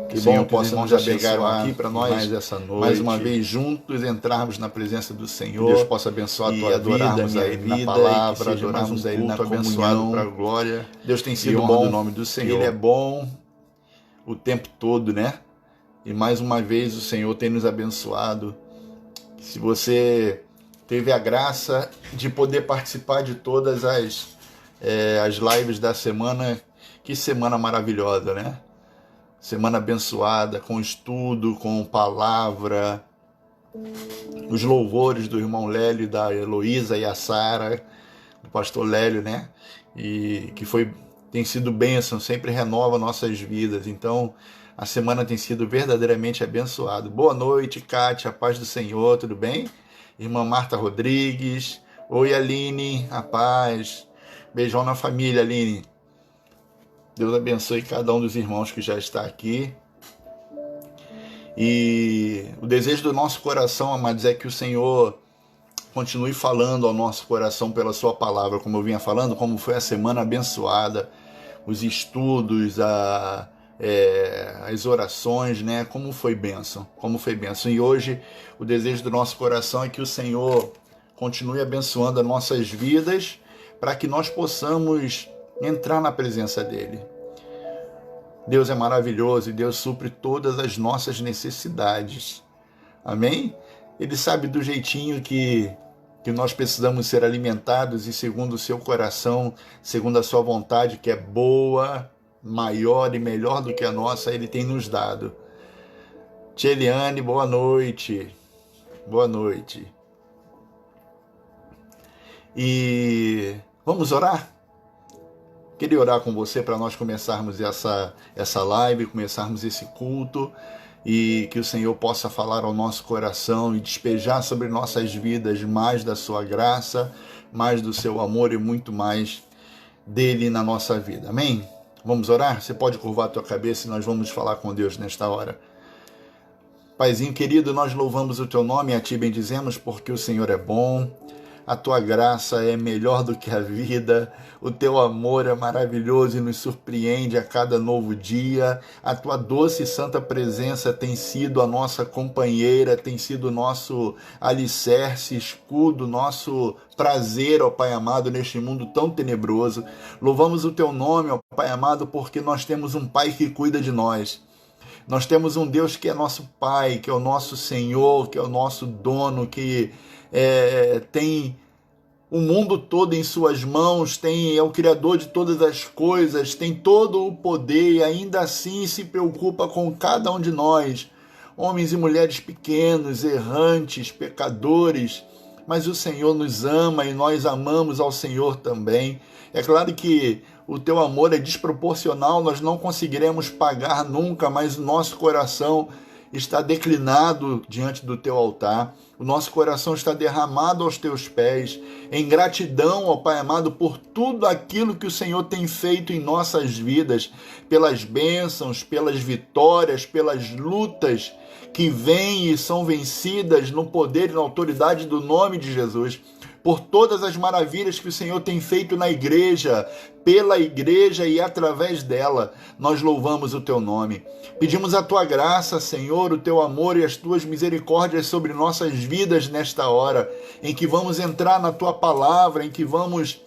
Que bom que os irmãos já chegaram aqui para nós mais essa noite, mais uma vez juntos entrarmos na presença do Senhor. Que Deus possa abençoar a tua vida, minha vida, na palavra, adorarmos a Ele na comunhão, para a glória. Deus tem sido bom do nome do Senhor. Ele é bom o tempo todo, né? E mais uma vez o Senhor tem nos abençoado. Se você teve a graça de poder participar de todas as lives da semana, que semana maravilhosa, né? Semana abençoada, com estudo, com palavra, os louvores do irmão Lélio, da Heloísa e a Sara, do pastor Lélio, né? E que tem sido bênção, sempre renova nossas vidas. Então, a semana tem sido verdadeiramente abençoada. Boa noite, Kátia, a paz do Senhor, tudo bem? Irmã Marta Rodrigues, oi Aline, a paz. Beijão na família, Aline. Deus abençoe cada um dos irmãos que já está aqui. E o desejo do nosso coração, amados, é que o Senhor continue falando ao nosso coração pela sua palavra, como eu vinha falando, como foi a semana abençoada, os estudos, as orações, né? Como foi bênção. E hoje o desejo do nosso coração é que o Senhor continue abençoando as nossas vidas para que nós possamos entrar na presença dele. Deus é maravilhoso e Deus supre todas as nossas necessidades. Amém? Ele sabe do jeitinho que nós precisamos ser alimentados e segundo o seu coração, segundo a sua vontade, que é boa, maior e melhor do que a nossa, ele tem nos dado. Tia Eliane, boa noite. Boa noite. E vamos orar? Queria orar com você para nós começarmos essa live, começarmos esse culto e que o Senhor possa falar ao nosso coração e despejar sobre nossas vidas mais da sua graça, mais do seu amor e muito mais dele na nossa vida. Amém? Vamos orar? Você pode curvar a tua cabeça e nós vamos falar com Deus nesta hora. Paizinho querido, nós louvamos o teu nome e a ti bendizemos porque o Senhor é bom. A tua graça é melhor do que a vida, o teu amor é maravilhoso e nos surpreende a cada novo dia. A tua doce e santa presença tem sido a nossa companheira, tem sido o nosso alicerce, escudo, nosso prazer, ó Pai amado, neste mundo tão tenebroso. Louvamos o teu nome, ó Pai amado, porque nós temos um Pai que cuida de nós. Nós temos um Deus que é nosso Pai, que é o nosso Senhor, que é o nosso dono, que tem o mundo todo em suas mãos, é o Criador de todas as coisas, tem todo o poder e ainda assim se preocupa com cada um de nós, homens e mulheres pequenos, errantes, pecadores, mas o Senhor nos ama e nós amamos ao Senhor também. É claro que o teu amor é desproporcional, nós não conseguiremos pagar nunca, mas o nosso coração está declinado diante do teu altar, o nosso coração está derramado aos teus pés, em gratidão, ó Pai amado, por tudo aquilo que o Senhor tem feito em nossas vidas, pelas bênçãos, pelas vitórias, pelas lutas que vêm e são vencidas no poder e na autoridade do nome de Jesus, por todas as maravilhas que o Senhor tem feito na igreja, pela igreja e através dela, nós louvamos o teu nome. Pedimos a tua graça, Senhor, o teu amor e as tuas misericórdias sobre nossas vidas nesta hora, em que vamos entrar na tua palavra, em que vamos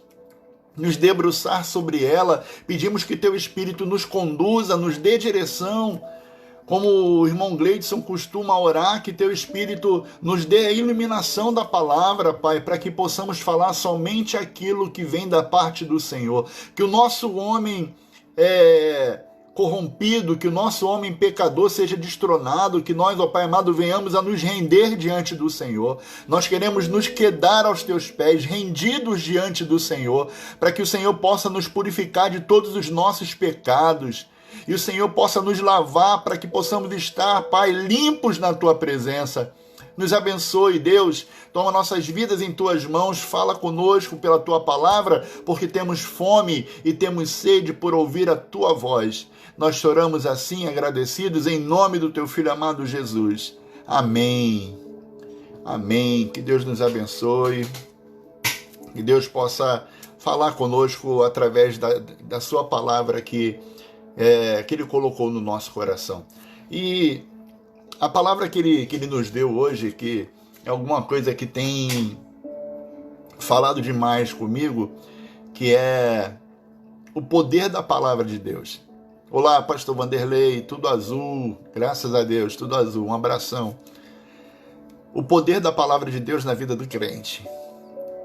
nos debruçar sobre ela. Pedimos que teu Espírito nos conduza, nos dê direção, como o irmão Gleidson costuma orar, que teu Espírito nos dê a iluminação da palavra, Pai, para que possamos falar somente aquilo que vem da parte do Senhor. Que o nosso homem corrompido, que o nosso homem pecador seja destronado, que nós, ó Pai amado, venhamos a nos render diante do Senhor. Nós queremos nos quedar aos teus pés, rendidos diante do Senhor, para que o Senhor possa nos purificar de todos os nossos pecados, e o Senhor possa nos lavar para que possamos estar, Pai, limpos na Tua presença. Nos abençoe, Deus. Toma nossas vidas em Tuas mãos. Fala conosco pela Tua palavra, porque temos fome e temos sede por ouvir a Tua voz. Nós choramos assim, agradecidos, em nome do Teu Filho amado Jesus. Amém. Amém. Que Deus nos abençoe. Que Deus possa falar conosco através da Sua palavra que que Ele colocou no nosso coração. E a palavra que ele nos deu hoje, que é alguma coisa que tem falado demais comigo, que é o poder da palavra de Deus. Olá, pastor Vanderlei, tudo azul, graças a Deus, tudo azul, um abração. O poder da palavra de Deus na vida do crente.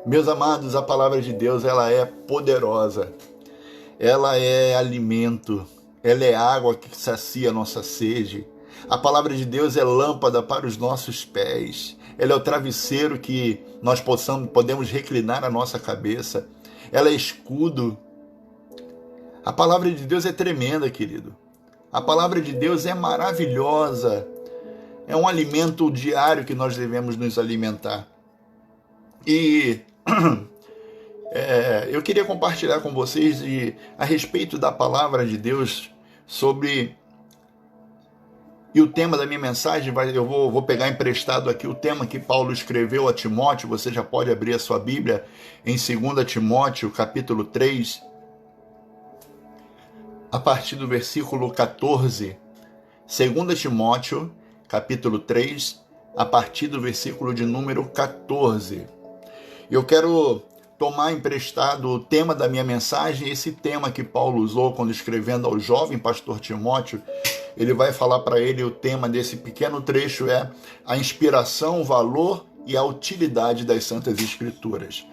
Meus amados, a palavra de Deus, ela é poderosa, ela é alimento, ela é água que sacia a nossa sede. A palavra de Deus é lâmpada para os nossos pés, ela é o travesseiro que nós podemos reclinar a nossa cabeça, ela é escudo. A palavra de Deus é tremenda, querido. A palavra de Deus é maravilhosa. É um alimento diário que nós devemos nos alimentar. E eu queria compartilhar com vocês a respeito da palavra de Deus sobre... E o tema da minha mensagem, eu vou pegar emprestado aqui o tema que Paulo escreveu a Timóteo. Você já pode abrir a sua Bíblia em 2 Timóteo, capítulo 3, a partir do versículo 14. 2 Timóteo, capítulo 3, a partir do versículo de número 14. Eu quero tomar emprestado o tema da minha mensagem, esse tema que Paulo usou quando escrevendo ao jovem pastor Timóteo. Ele vai falar para ele, o tema desse pequeno trecho é a inspiração, o valor e a utilidade das Santas Escrituras.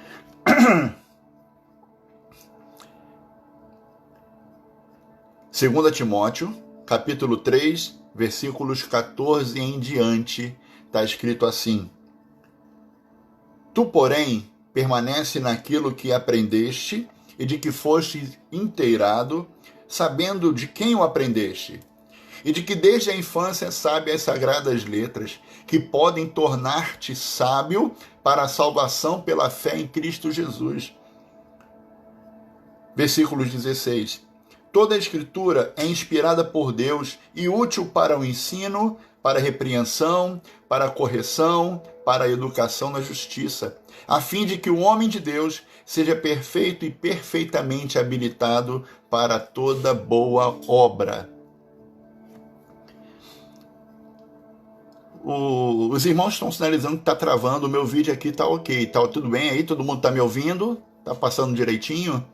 2 Timóteo, capítulo 3, versículos 14 em diante, está escrito assim: Tu, porém, permanece naquilo que aprendeste e de que foste inteirado, sabendo de quem o aprendeste, e de que desde a infância sabe as sagradas letras, que podem tornar-te sábio para a salvação pela fé em Cristo Jesus. Versículo 16. Toda a Escritura é inspirada por Deus e útil para o ensino, para a repreensão, para a correção, para a educação na justiça, a fim de que o homem de Deus seja perfeito e perfeitamente habilitado para toda boa obra. Os irmãos estão sinalizando que está travando, o meu vídeo aqui está ok. Tá tudo bem aí? Todo mundo está me ouvindo? Está passando direitinho?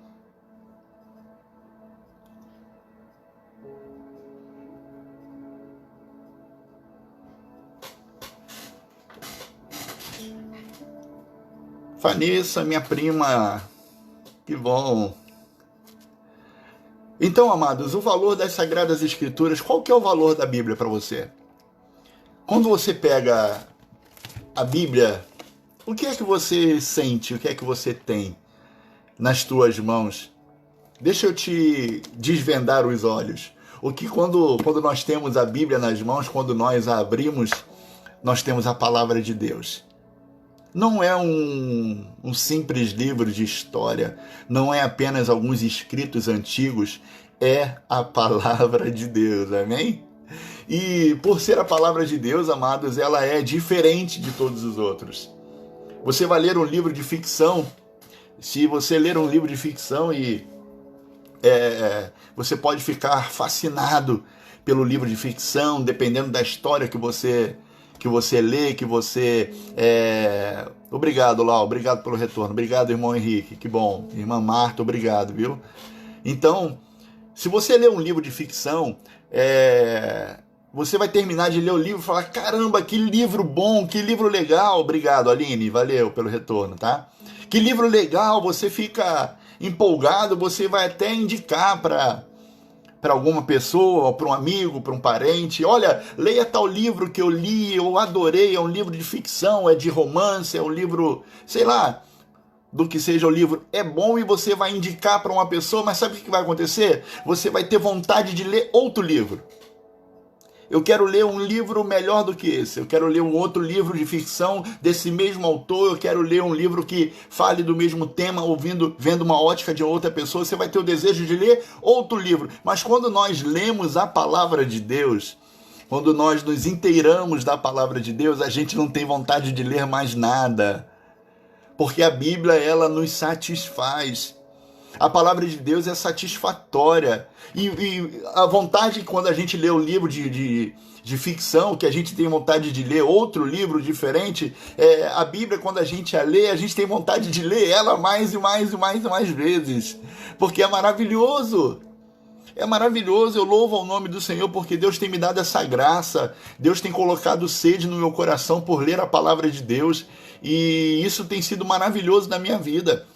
Vanessa, minha prima, que bom. Então, amados, o valor das Sagradas Escrituras, qual que é o valor da Bíblia para você? Quando você pega a Bíblia, o que é que você sente, o que é que você tem nas tuas mãos? Deixa eu te desvendar os olhos. O que quando nós temos a Bíblia nas mãos, quando nós a abrimos, nós temos a palavra de Deus. Não é um simples livro de história, não é apenas alguns escritos antigos, é a palavra de Deus, amém? E por ser a palavra de Deus, amados, ela é diferente de todos os outros. Você vai ler um livro de ficção, se você ler um livro de ficção você pode ficar fascinado pelo livro de ficção, dependendo da história que você lê, que você... Obrigado, Lau, obrigado pelo retorno. Obrigado, irmão Henrique, que bom. Irmã Marta, obrigado, viu? Então, se você lê um livro de ficção, você vai terminar de ler o livro e falar, caramba, que livro bom, que livro legal. Obrigado, Aline, valeu pelo retorno, tá? Que livro legal, você fica empolgado, você vai até indicar para alguma pessoa, para um amigo, para um parente. Olha, leia tal livro que eu li, eu adorei, é um livro de ficção, é de romance, é um livro, sei lá, do que seja o livro, é bom, e você vai indicar para uma pessoa, mas sabe o que vai acontecer? Você vai ter vontade de ler outro livro. Eu quero ler um livro melhor do que esse, eu quero ler um outro livro de ficção desse mesmo autor, eu quero ler um livro que fale do mesmo tema, vendo uma ótica de outra pessoa. Você vai ter o desejo de ler outro livro. Mas quando nós lemos a palavra de Deus, quando nós nos inteiramos da palavra de Deus, a gente não tem vontade de ler mais nada, porque a Bíblia, ela nos satisfaz. A palavra de Deus é satisfatória. E a vontade, quando a gente lê o livro de ficção, que a gente tem vontade de ler outro livro diferente, a Bíblia, quando a gente a lê, a gente tem vontade de ler ela mais e mais e mais e mais vezes. Porque é maravilhoso. É maravilhoso, eu louvo ao nome do Senhor porque Deus tem me dado essa graça, Deus tem colocado sede no meu coração por ler a palavra de Deus, e isso tem sido maravilhoso na minha vida.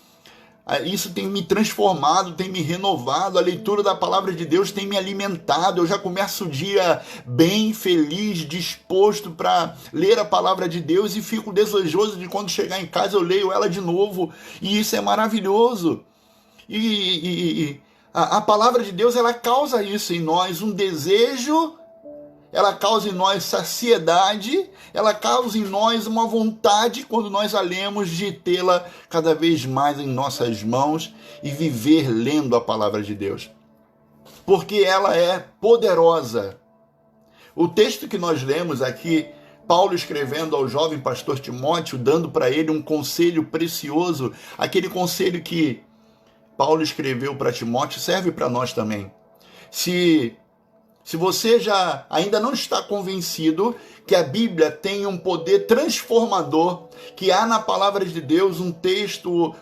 Isso tem me transformado, tem me renovado, a leitura da palavra de Deus tem me alimentado, eu já começo o dia bem, feliz, disposto para ler a palavra de Deus e fico desejoso de quando chegar em casa eu leio ela de novo, e isso é maravilhoso. A palavra de Deus, ela causa isso em nós, um desejo, ela causa em nós saciedade, ela causa em nós uma vontade, quando nós a lemos, de tê-la cada vez mais em nossas mãos e viver lendo a palavra de Deus. Porque ela é poderosa. O texto que nós lemos aqui, Paulo escrevendo ao jovem pastor Timóteo, dando para ele um conselho precioso, aquele conselho que Paulo escreveu para Timóteo, serve para nós também. Se você ainda não está convencido que a Bíblia tem um poder transformador, que há na palavra de Deus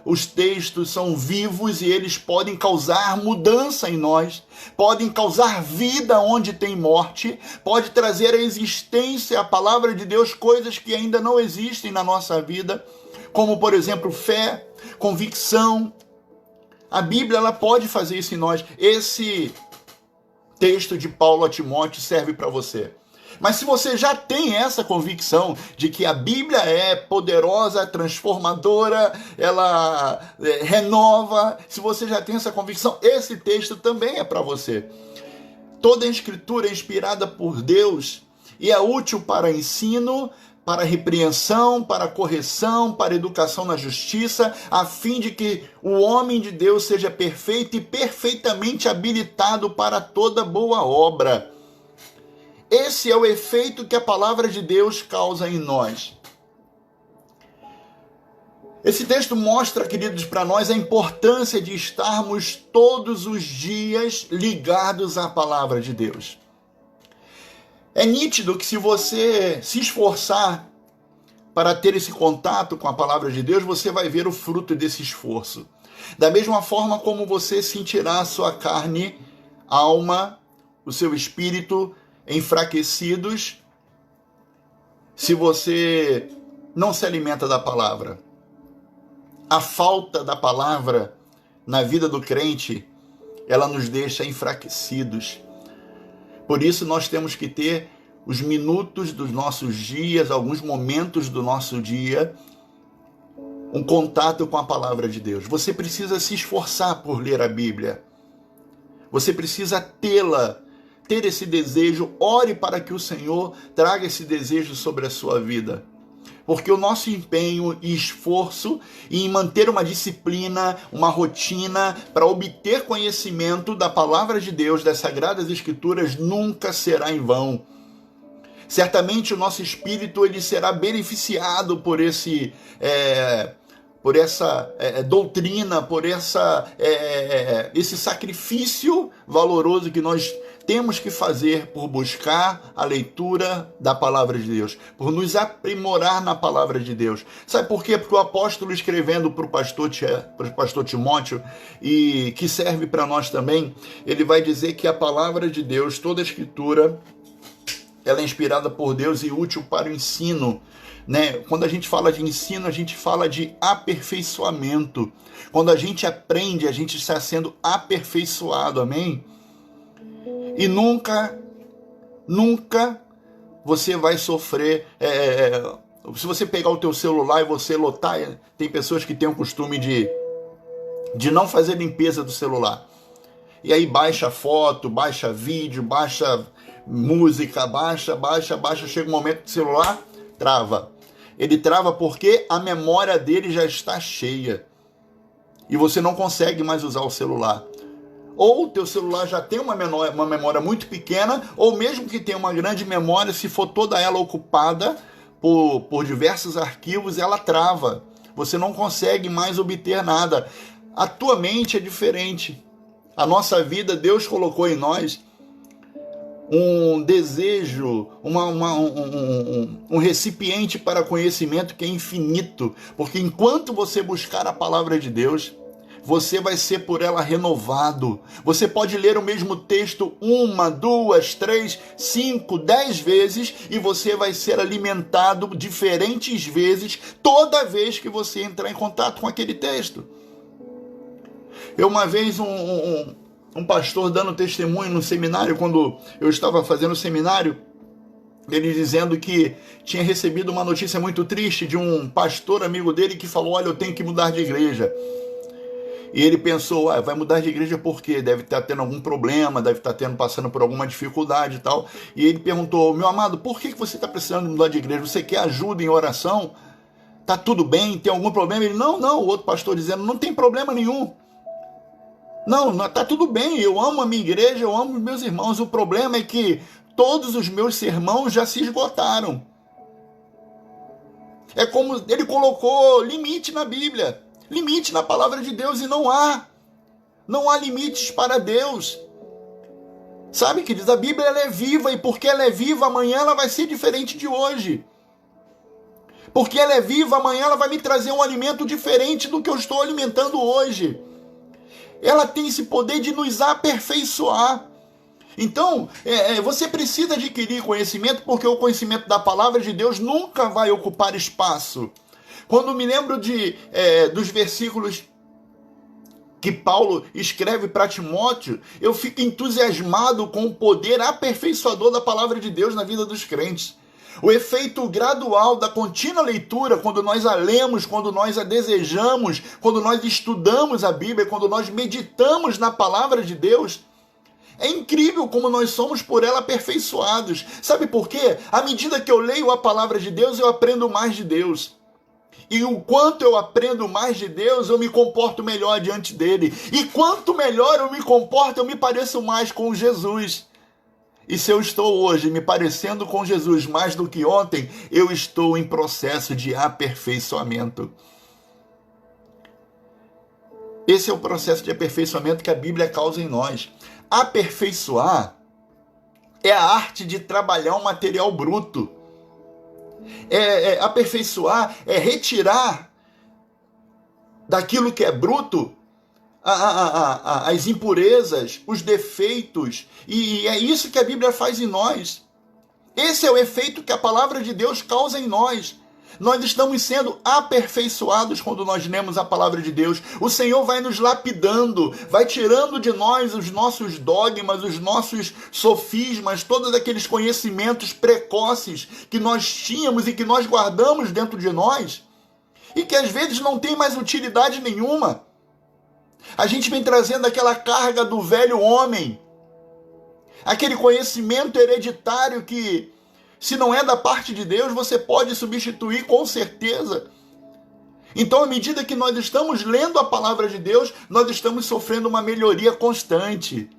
os textos são vivos e eles podem causar mudança em nós, podem causar vida onde tem morte, pode trazer à existência a palavra de Deus coisas que ainda não existem na nossa vida, como por exemplo fé, convicção. A Bíblia, ela pode fazer isso em nós. Esse texto de Paulo a Timóteo serve para você. Mas se você já tem essa convicção de que a Bíblia é poderosa, transformadora, ela renova, se você já tem essa convicção, esse texto também é para você. Toda a Escritura é inspirada por Deus e é útil para ensino, para repreensão, para correção, para educação na justiça, a fim de que o homem de Deus seja perfeito e perfeitamente habilitado para toda boa obra. Esse é o efeito que a palavra de Deus causa em nós. Esse texto mostra, queridos, para nós a importância de estarmos todos os dias ligados à palavra de Deus. É nítido que se você se esforçar para ter esse contato com a palavra de Deus, você vai ver o fruto desse esforço. Da mesma forma como você sentirá a sua carne, alma, o seu espírito enfraquecidos, se você não se alimenta da palavra. A falta da palavra na vida do crente, ela nos deixa enfraquecidos. Por isso nós temos que ter os minutos dos nossos dias, alguns momentos do nosso dia, um contato com a palavra de Deus. Você precisa se esforçar por ler a Bíblia. Você precisa ter esse desejo. Ore para que o Senhor traga esse desejo sobre a sua vida. Porque o nosso empenho e esforço em manter uma disciplina, uma rotina para obter conhecimento da palavra de Deus, das Sagradas Escrituras, nunca será em vão. Certamente o nosso espírito ele será beneficiado por essa doutrina, por esse sacrifício valoroso que nós temos que fazer por buscar a leitura da palavra de Deus, por nos aprimorar na palavra de Deus. Sabe por quê? Porque o apóstolo, escrevendo para o pastor Timóteo, e que serve para nós também, ele vai dizer que a palavra de Deus, toda a Escritura, ela é inspirada por Deus e útil para o ensino. Quando a gente fala de ensino, a gente fala de aperfeiçoamento. Quando a gente aprende, a gente está sendo aperfeiçoado, amém? E nunca você vai sofrer. Se você pegar o teu celular e você lotar, tem pessoas que têm o costume de não fazer limpeza do celular. E aí baixa foto, baixa vídeo, baixa música, baixa, chega um momento que o celular trava. Ele trava porque a memória dele já está cheia. E você não consegue mais usar o celular. Ou o teu celular já tem uma memória muito pequena, ou mesmo que tenha uma grande memória, se for toda ela ocupada por diversos arquivos, ela trava. Você não consegue mais obter nada. A tua mente é diferente. A nossa vida, Deus colocou em nós um desejo, um recipiente para conhecimento que é infinito. Porque enquanto você buscar a palavra de Deus, você vai ser por ela renovado. Você pode ler o mesmo texto 1, 2, 3, 5, 10 vezes e você vai ser alimentado diferentes vezes toda vez que você entrar em contato com aquele texto. Uma vez um pastor dando testemunho no seminário, quando eu estava fazendo o seminário, ele dizendo que tinha recebido uma notícia muito triste de um pastor amigo dele que falou: olha, eu tenho que mudar de igreja. E ele pensou: vai mudar de igreja por quê? Deve estar tendo algum problema, deve estar passando por alguma dificuldade e tal. E ele perguntou: meu amado, por que você está precisando mudar de igreja? Você quer ajuda em oração? Tá tudo bem? Tem algum problema? Ele: não, o outro pastor dizendo: não tem problema nenhum. Não, tá tudo bem, eu amo a minha igreja, eu amo os meus irmãos. O problema é que todos os meus sermões já se esgotaram. É como ele colocou limite na Bíblia, limite na palavra de Deus, e não há limites para Deus. Sabe, queridos, a Bíblia ela é viva, e porque ela é viva, amanhã ela vai ser diferente de hoje. Porque ela é viva, amanhã ela vai me trazer um alimento diferente do que eu estou alimentando hoje. Ela tem esse poder de nos aperfeiçoar. Então, você precisa adquirir conhecimento, porque o conhecimento da palavra de Deus nunca vai ocupar espaço. Quando me lembro dos versículos que Paulo escreve para Timóteo, eu fico entusiasmado com o poder aperfeiçoador da palavra de Deus na vida dos crentes. O efeito gradual da contínua leitura, quando nós a lemos, quando nós a desejamos, quando nós estudamos a Bíblia, quando nós meditamos na palavra de Deus, é incrível como nós somos por ela aperfeiçoados. Sabe por quê? À medida que eu leio a palavra de Deus, eu aprendo mais de Deus. E o quanto eu aprendo mais de Deus, eu me comporto melhor diante dele. E quanto melhor eu me comporto, eu me pareço mais com Jesus. E se eu estou hoje me parecendo com Jesus mais do que ontem, eu estou em processo de aperfeiçoamento. Esse é o processo de aperfeiçoamento que a Bíblia causa em nós. Aperfeiçoar é a arte de trabalhar um material bruto. Aperfeiçoar é retirar daquilo que é bruto as impurezas, os defeitos, e é isso que a Bíblia faz em nós. Esse é o efeito que a palavra de Deus causa em nós. Nós estamos sendo aperfeiçoados quando nós lemos a palavra de Deus. O Senhor vai nos lapidando, vai tirando de nós os nossos dogmas, os nossos sofismas, todos aqueles conhecimentos precoces que nós tínhamos e que nós guardamos dentro de nós, e que às vezes não tem mais utilidade nenhuma. A gente vem trazendo aquela carga do velho homem, aquele conhecimento hereditário que, se não é da parte de Deus, você pode substituir com certeza. Então, à medida que nós estamos lendo a palavra de Deus, nós estamos sofrendo uma melhoria constante.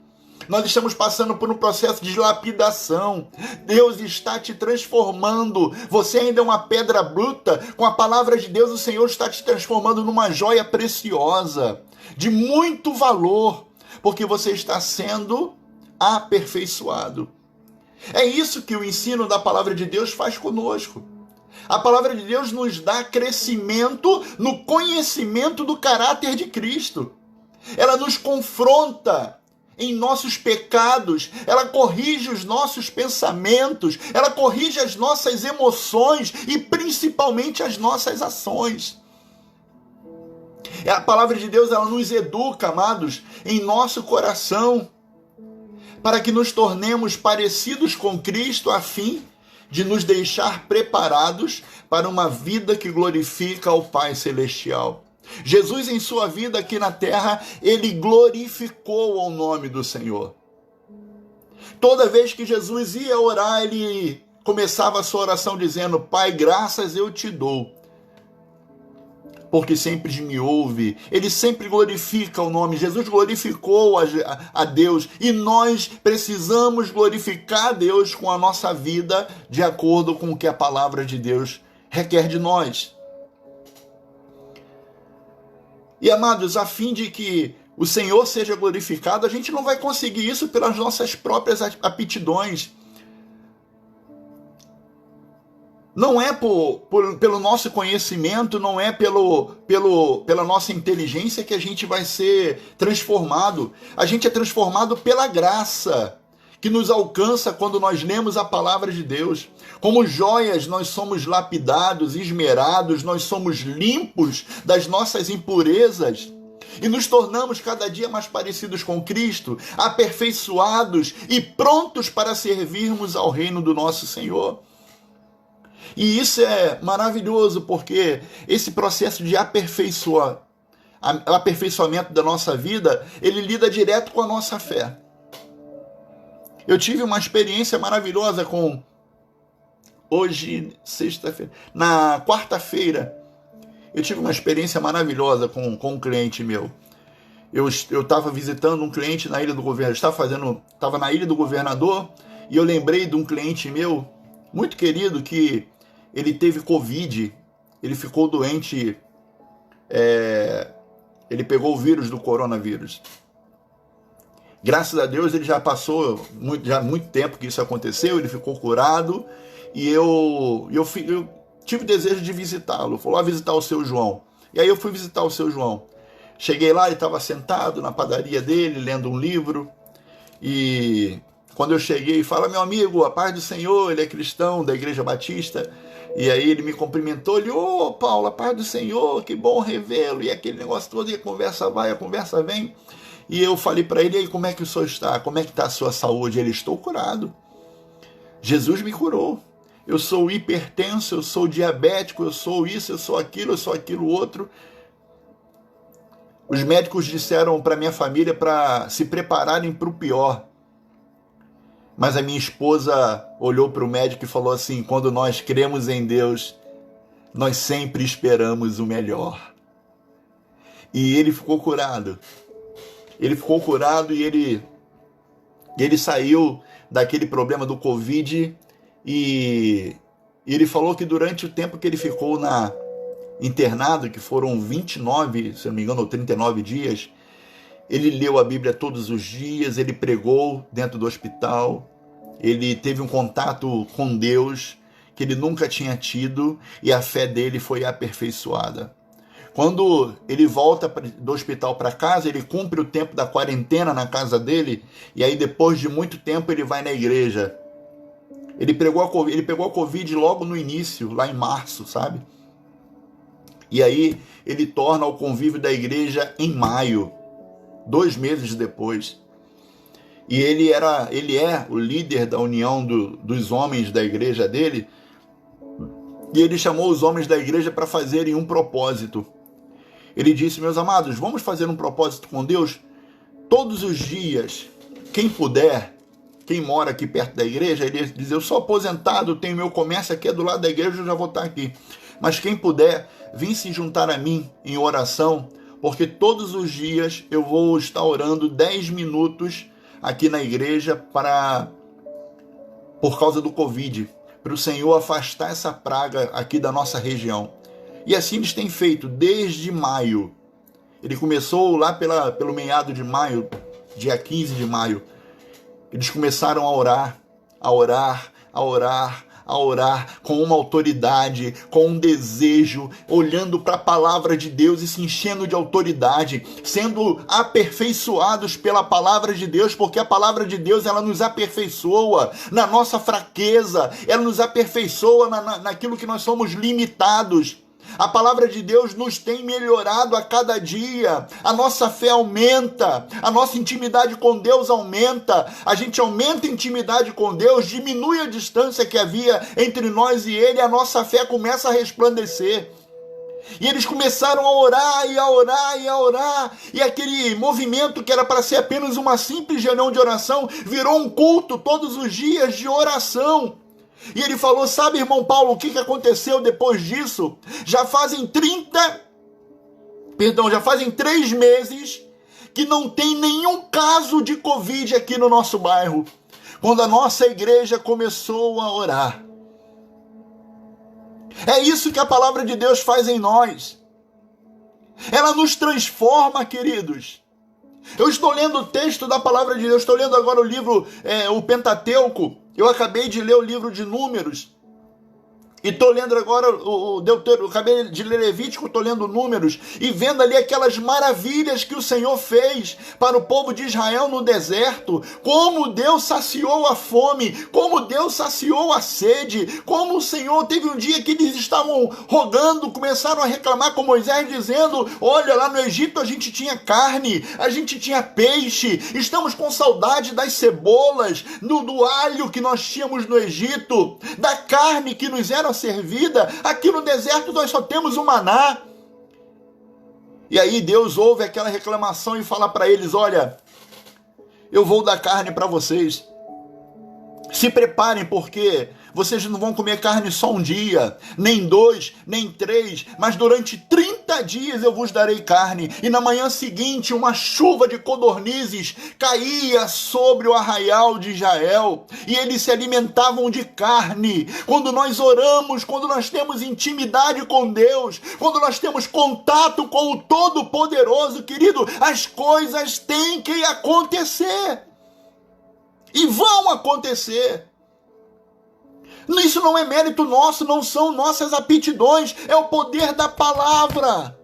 Nós estamos passando por um processo de lapidação. Deus está te transformando. Você ainda é uma pedra bruta. Com a palavra de Deus, o Senhor está te transformando numa joia preciosa, de muito valor, porque você está sendo aperfeiçoado. É isso que o ensino da palavra de Deus faz conosco. A palavra de Deus nos dá crescimento no conhecimento do caráter de Cristo. Ela nos confronta em nossos pecados, ela corrige os nossos pensamentos, ela corrige as nossas emoções e principalmente as nossas ações. A palavra de Deus, ela nos educa, amados, em nosso coração, para que nos tornemos parecidos com Cristo, a fim de nos deixar preparados para uma vida que glorifica ao Pai Celestial. Jesus, em sua vida aqui na terra, ele glorificou o nome do Senhor. Toda vez que Jesus ia orar, ele começava a sua oração dizendo: Pai, graças eu te dou, porque sempre me ouve. Ele sempre glorifica o nome. Jesus glorificou a Deus, e nós precisamos glorificar a Deus com a nossa vida de acordo com o que a palavra de Deus requer de nós. E, amados, a fim de que o Senhor seja glorificado, a gente não vai conseguir isso pelas nossas próprias aptidões. Não é pelo nosso conhecimento, não é pela nossa inteligência que a gente vai ser transformado. A gente é transformado pela graça que nos alcança quando nós lemos a palavra de Deus. Como joias, nós somos lapidados, esmerados, nós somos limpos das nossas impurezas e nos tornamos cada dia mais parecidos com Cristo, aperfeiçoados e prontos para servirmos ao reino do nosso Senhor. E isso é maravilhoso, porque esse processo de aperfeiçoamento da nossa vida, ele lida direto com a nossa fé. Eu tive uma experiência maravilhosa hoje, sexta-feira, na quarta-feira, eu tive uma experiência maravilhosa com um cliente meu. Eu estava visitando um cliente na Ilha do Governador, estava na Ilha do Governador, e eu lembrei de um cliente meu, muito querido, que ele teve Covid, ele ficou doente, ele pegou o vírus do coronavírus. Graças a Deus ele já passou muito tempo que isso aconteceu, ele ficou curado, e eu tive o desejo de visitá-lo. Falou, lá visitar o seu João. E aí eu fui visitar o seu João. Cheguei lá, ele estava sentado na padaria dele, lendo um livro, e quando eu cheguei, fala, meu amigo, a paz do Senhor, ele é cristão da Igreja Batista, e aí ele me cumprimentou, ele, ô Paulo, a paz do Senhor, que bom revê-lo, e aquele negócio todo, e a conversa vai, a conversa vem. E eu falei para ele, e aí, como é que o senhor está? Como é que está a sua saúde? Ele, estou curado. Jesus me curou. Eu sou hipertenso, eu sou diabético, eu sou isso, eu sou aquilo outro. Os médicos disseram para minha família para se prepararem para o pior. Mas a minha esposa olhou para o médico e falou assim, quando nós cremos em Deus, nós sempre esperamos o melhor. E ele ficou curado. Ele ficou curado e ele saiu daquele problema do Covid e ele falou que durante o tempo que ele ficou internado, que foram 29, se não me engano, ou 39 dias, ele leu a Bíblia todos os dias, ele pregou dentro do hospital, ele teve um contato com Deus que ele nunca tinha tido e a fé dele foi aperfeiçoada. Quando ele volta do hospital para casa, ele cumpre o tempo da quarentena na casa dele, e aí depois de muito tempo ele vai na igreja. Ele pegou a Covid logo no início, lá em março, sabe? E aí ele torna o convívio da igreja em maio, 2 meses depois. E ele é o líder da união dos homens da igreja dele, e ele chamou os homens da igreja para fazerem um propósito. Ele disse, meus amados, vamos fazer um propósito com Deus? Todos os dias, quem puder, quem mora aqui perto da igreja, ele diz, eu sou aposentado, tenho meu comércio aqui do lado da igreja, eu já vou estar aqui. Mas quem puder, vem se juntar a mim em oração, porque todos os dias eu vou estar orando 10 minutos aqui na igreja por causa do Covid, para o Senhor afastar essa praga aqui da nossa região. E assim eles têm feito desde maio. Ele começou lá pelo meado de maio, dia 15 de maio. Eles começaram a orar com uma autoridade, com um desejo, olhando para a palavra de Deus e se enchendo de autoridade, sendo aperfeiçoados pela palavra de Deus, porque a palavra de Deus ela nos aperfeiçoa na nossa fraqueza, ela nos aperfeiçoa naquilo que nós somos limitados. A palavra de Deus nos tem melhorado a cada dia, a nossa fé aumenta, a nossa intimidade com Deus aumenta, a gente aumenta a intimidade com Deus, diminui a distância que havia entre nós e Ele, a nossa fé começa a resplandecer. E eles começaram a orar, e aquele movimento que era para ser apenas uma simples reunião de oração, virou um culto todos os dias de oração. E ele falou, sabe, irmão Paulo, o que aconteceu depois disso? Já fazem 3 meses que não tem nenhum caso de Covid aqui no nosso bairro, quando a nossa igreja começou a orar. É isso que a palavra de Deus faz em nós. Ela nos transforma, queridos. Eu estou lendo o texto da palavra de Deus, estou lendo agora o livro, o Pentateuco. Eu acabei de ler o livro de Números. E estou lendo agora o Deuteronômio, acabei de ler Levítico, estou lendo Números, e vendo ali aquelas maravilhas que o Senhor fez para o povo de Israel no deserto, como Deus saciou a fome, como Deus saciou a sede, como o Senhor teve um dia que eles estavam rogando, começaram a reclamar com Moisés, dizendo, olha, lá no Egito a gente tinha carne, a gente tinha peixe, estamos com saudade das cebolas, do alho que nós tínhamos no Egito, da carne que nos era servida, aqui no deserto nós só temos o maná. E aí Deus ouve aquela reclamação e fala para eles, olha, eu vou dar carne para vocês, se preparem porque vocês não vão comer carne só um dia, nem 2, nem 3, mas durante 30 dias eu vos darei carne. E na manhã seguinte uma chuva de codornizes caía sobre o arraial de Israel e eles se alimentavam de carne. Quando nós oramos, quando nós temos intimidade com Deus, quando nós temos contato com o Todo-Poderoso, querido, as coisas têm que acontecer. E vão acontecer. Isso não é mérito nosso, não são nossas aptidões, é o poder da palavra.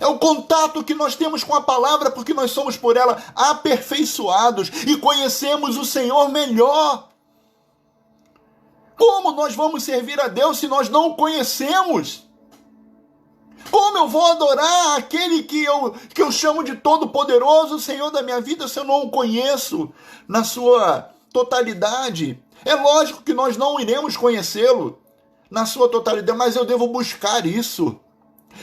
É o contato que nós temos com a palavra, porque nós somos por ela aperfeiçoados e conhecemos o Senhor melhor. Como nós vamos servir a Deus se nós não o conhecemos? Como eu vou adorar aquele que eu chamo de Todo-Poderoso, o Senhor da minha vida, se eu não o conheço na sua totalidade? É lógico que nós não iremos conhecê-lo na sua totalidade, mas eu devo buscar isso.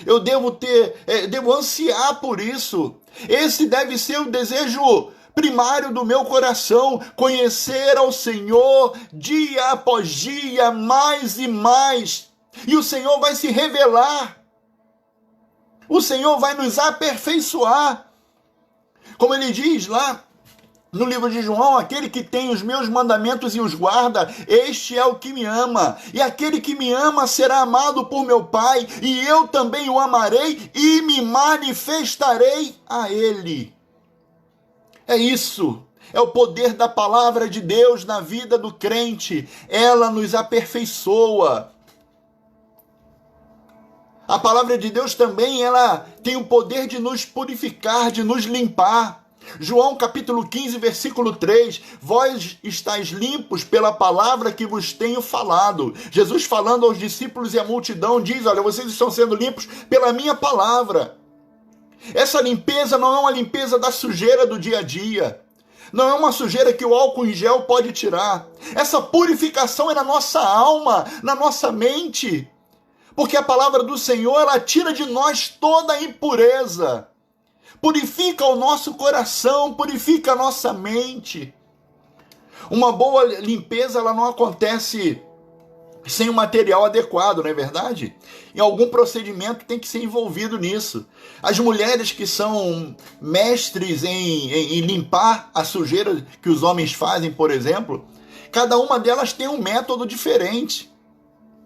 Eu devo ansiar por isso. Esse deve ser o desejo primário do meu coração, conhecer ao Senhor dia após dia, mais e mais. E o Senhor vai se revelar. O Senhor vai nos aperfeiçoar. Como ele diz lá no livro de João, aquele que tem os meus mandamentos e os guarda, este é o que me ama. E aquele que me ama será amado por meu Pai, e eu também o amarei e me manifestarei a ele. É isso. É o poder da palavra de Deus na vida do crente. Ela nos aperfeiçoa. A palavra de Deus também, ela tem o poder de nos purificar, de nos limpar. João capítulo 15, versículo 3, vós estáis limpos pela palavra que vos tenho falado. Jesus falando aos discípulos e à multidão diz, olha, vocês estão sendo limpos pela minha palavra. Essa limpeza não é uma limpeza da sujeira do dia a dia. Não é uma sujeira que o álcool em gel pode tirar. Essa purificação é na nossa alma, na nossa mente. Porque a palavra do Senhor, ela tira de nós toda a impureza. Purifica o nosso coração, purifica a nossa mente. Uma boa limpeza, ela não acontece sem um material adequado, não é verdade? Em algum procedimento tem que ser envolvido nisso. As mulheres que são mestres em limpar a sujeira que os homens fazem, por exemplo, cada uma delas tem um método diferente.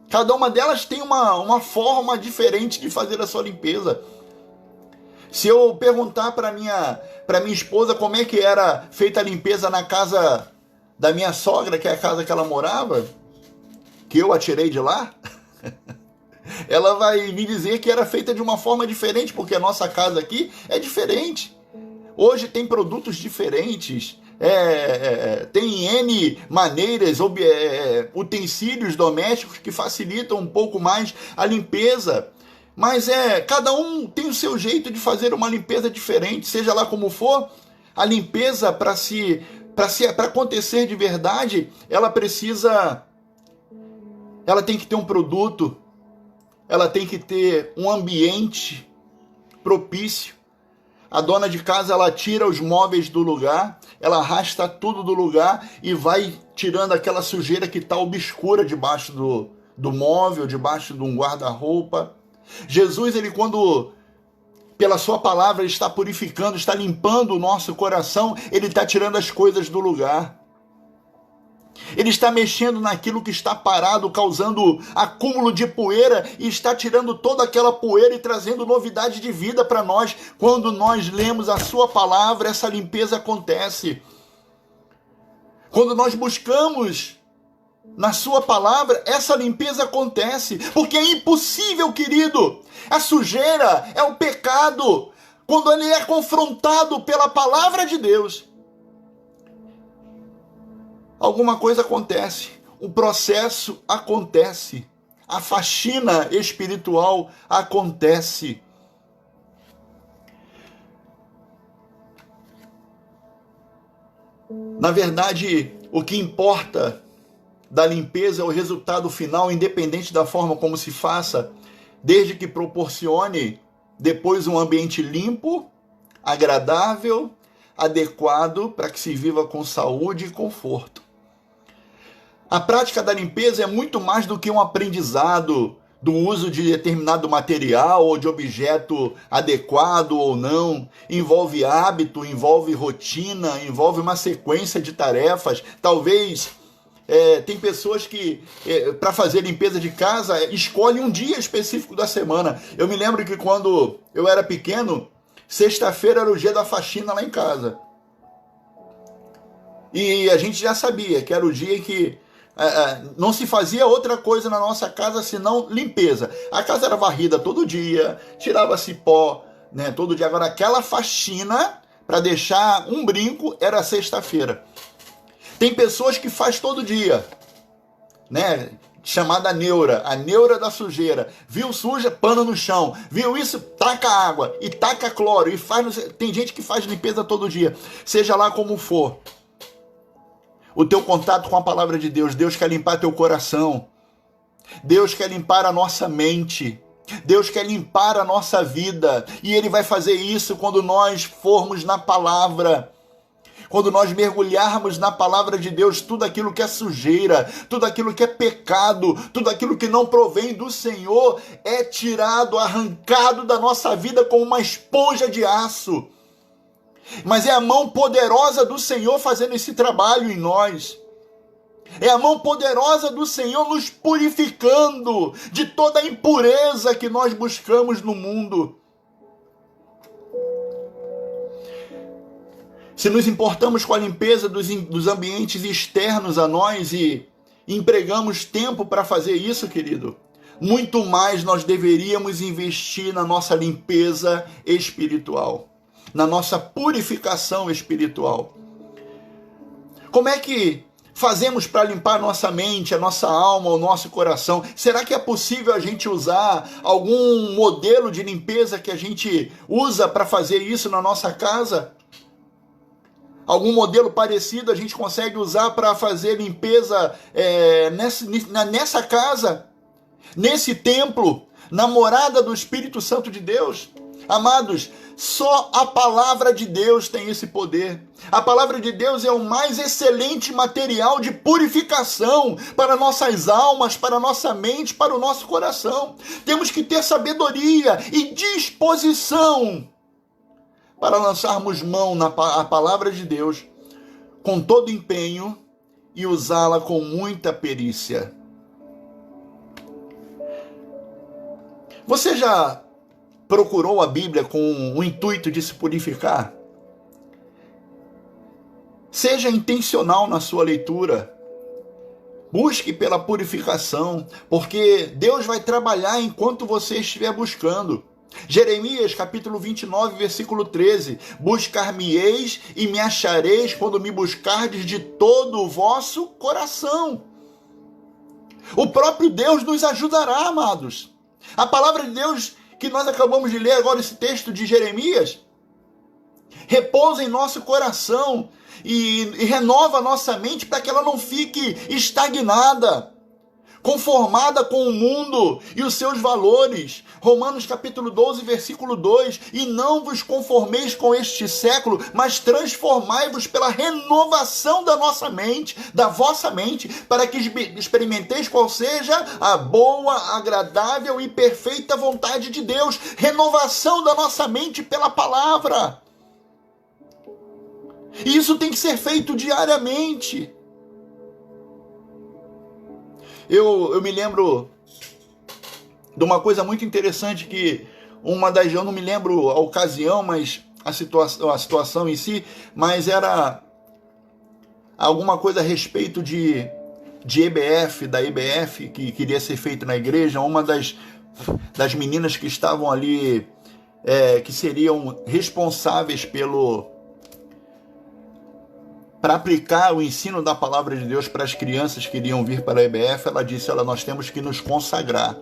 Cada uma delas tem uma forma diferente de fazer a sua limpeza. Se eu perguntar para minha esposa como é que era feita a limpeza na casa da minha sogra, que é a casa que ela morava, que eu a tirei de lá, ela vai me dizer que era feita de uma forma diferente, porque a nossa casa aqui é diferente. Hoje tem produtos diferentes, tem N maneiras, utensílios domésticos que facilitam um pouco mais a limpeza. Mas cada um tem o seu jeito de fazer uma limpeza diferente, seja lá como for. A limpeza, para acontecer de verdade, ela tem que ter um produto, ela tem que ter um ambiente propício. A dona de casa, ela tira os móveis do lugar, ela arrasta tudo do lugar e vai tirando aquela sujeira que está obscura debaixo do móvel, debaixo de um guarda-roupa. Jesus, ele quando, pela sua palavra, ele está purificando, está limpando o nosso coração, ele está tirando as coisas do lugar. Ele está mexendo naquilo que está parado, causando acúmulo de poeira e está tirando toda aquela poeira e trazendo novidade de vida para nós. Quando nós lemos a sua palavra, essa limpeza acontece. Quando nós buscamos na sua palavra, essa limpeza acontece. Porque é impossível, querido. A sujeira é o pecado. Quando ele é confrontado pela palavra de Deus, alguma coisa acontece, o processo acontece, a faxina espiritual acontece. Na verdade, o que importa da limpeza é o resultado final, independente da forma como se faça, desde que proporcione depois um ambiente limpo, agradável, adequado para que se viva com saúde e conforto. A prática da limpeza é muito mais do que um aprendizado do uso de determinado material ou de objeto adequado ou não. Envolve hábito, envolve rotina, envolve uma sequência de tarefas. Talvez tem pessoas que, para fazer limpeza de casa, escolhem um dia específico da semana. Eu me lembro que quando eu era pequeno, sexta-feira era o dia da faxina lá em casa. E a gente já sabia que era o dia em que não se fazia outra coisa na nossa casa senão limpeza. A casa era varrida todo dia, tirava-se pó, né, todo dia. Agora, aquela faxina para deixar um brinco era sexta-feira. Tem pessoas que faz todo dia, né? Chamada neura, a neura da sujeira. Viu suja, pano no chão. Viu isso, taca água e taca cloro e faz. Tem gente que faz limpeza todo dia. Seja lá como for, o teu contato com a palavra de Deus, Deus quer limpar teu coração. Deus quer limpar a nossa mente. Deus quer limpar a nossa vida. E Ele vai fazer isso quando nós formos na palavra. Quando nós mergulharmos na palavra de Deus, tudo aquilo que é sujeira, tudo aquilo que é pecado, tudo aquilo que não provém do Senhor é tirado, arrancado da nossa vida como uma esponja de aço. Mas é a mão poderosa do Senhor fazendo esse trabalho em nós. É a mão poderosa do Senhor nos purificando de toda a impureza que nós buscamos no mundo. Se nos importamos com a limpeza dos ambientes externos a nós e empregamos tempo para fazer isso, querido, muito mais nós deveríamos investir na nossa limpeza espiritual, na nossa purificação espiritual. Como é que fazemos para limpar a nossa mente, a nossa alma, o nosso coração? Será que é possível a gente usar algum modelo de limpeza que a gente usa para fazer isso na nossa casa? Algum modelo parecido a gente consegue usar para fazer limpeza nessa casa, nesse templo, na morada do Espírito Santo de Deus? Amados, só a palavra de Deus tem esse poder. A palavra de Deus é o mais excelente material de purificação para nossas almas, para nossa mente, para o nosso coração. Temos que ter sabedoria e disposição para lançarmos mão na palavra de Deus com todo empenho e usá-la com muita perícia. Você já procurou a Bíblia com o intuito de se purificar? Seja intencional na sua leitura. Busque pela purificação, porque Deus vai trabalhar enquanto você estiver buscando. Jeremias capítulo 29, versículo 13. Buscar-me-eis e me achareis quando me buscardes de todo o vosso coração. O próprio Deus nos ajudará, amados. A palavra de Deus que nós acabamos de ler agora, esse texto de Jeremias, repousa em nosso coração e renova a nossa mente para que ela não fique estagnada, conformada com o mundo e os seus valores. Romanos capítulo 12, versículo 2. E não vos conformeis com este século, mas transformai-vos pela renovação da nossa mente, da vossa mente, para que experimenteis qual seja a boa, agradável e perfeita vontade de Deus. Renovação da nossa mente pela palavra. E isso tem que ser feito diariamente. Eu me lembro de uma coisa muito interessante que eu não me lembro a ocasião, mas a situação em si, mas era alguma coisa a respeito de EBF, da EBF, que queria ser feito na igreja. Uma das meninas que estavam ali, que seriam responsáveis para aplicar o ensino da palavra de Deus para as crianças que iriam vir para a EBF, ela disse: olha, nós temos que nos consagrar,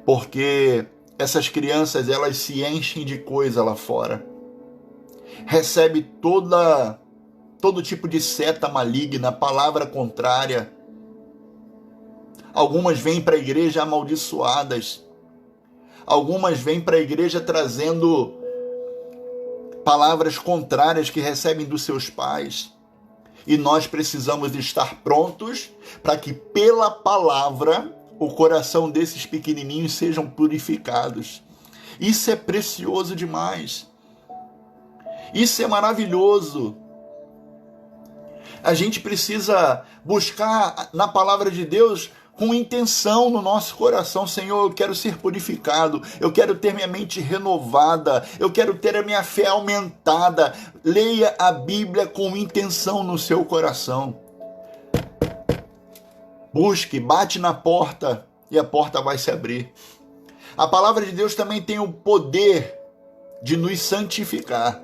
porque essas crianças, elas se enchem de coisa lá fora, recebe todo tipo de seta maligna, palavra contrária. Algumas vêm para a igreja amaldiçoadas, algumas vêm para a igreja trazendo palavras contrárias que recebem dos seus pais. E nós precisamos estar prontos para que pela palavra o coração desses pequenininhos sejam purificados. Isso é precioso demais. Isso é maravilhoso. A gente precisa buscar na palavra de Deus com intenção no nosso coração. Senhor, eu quero ser purificado, eu quero ter minha mente renovada, eu quero ter a minha fé aumentada. Leia a Bíblia com intenção no seu coração. Busque, bate na porta e a porta vai se abrir. A palavra de Deus também tem o poder de nos santificar.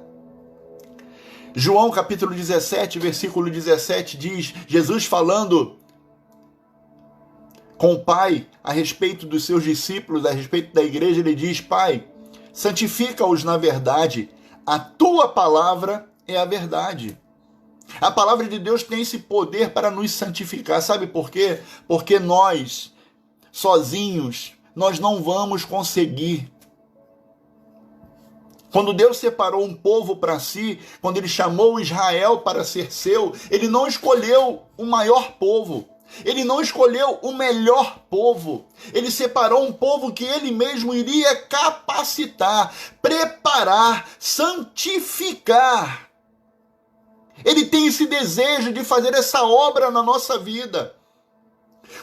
João capítulo 17, versículo 17 diz, Jesus falando com o Pai a respeito dos seus discípulos, a respeito da igreja, ele diz: Pai, santifica-os na verdade, a tua palavra é a verdade. A palavra de Deus tem esse poder para nos santificar. Sabe por quê? Porque nós, sozinhos, nós não vamos conseguir. Quando Deus separou um povo para si, quando ele chamou Israel para ser seu, ele não escolheu o maior povo. Ele não escolheu o melhor povo. Ele separou um povo que ele mesmo iria capacitar, preparar, santificar. Ele tem esse desejo de fazer essa obra na nossa vida.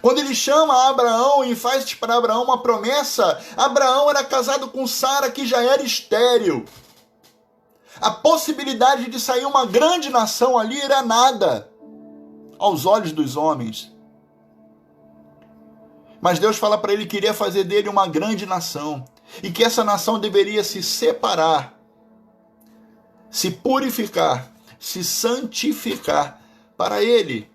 Quando ele chama Abraão e faz para Abraão uma promessa, Abraão era casado com Sara, que já era estéril. A possibilidade de sair uma grande nação ali era nada aos olhos dos homens. Mas Deus fala para ele que queria fazer dele uma grande nação e que essa nação deveria se separar, se purificar, se santificar para ele.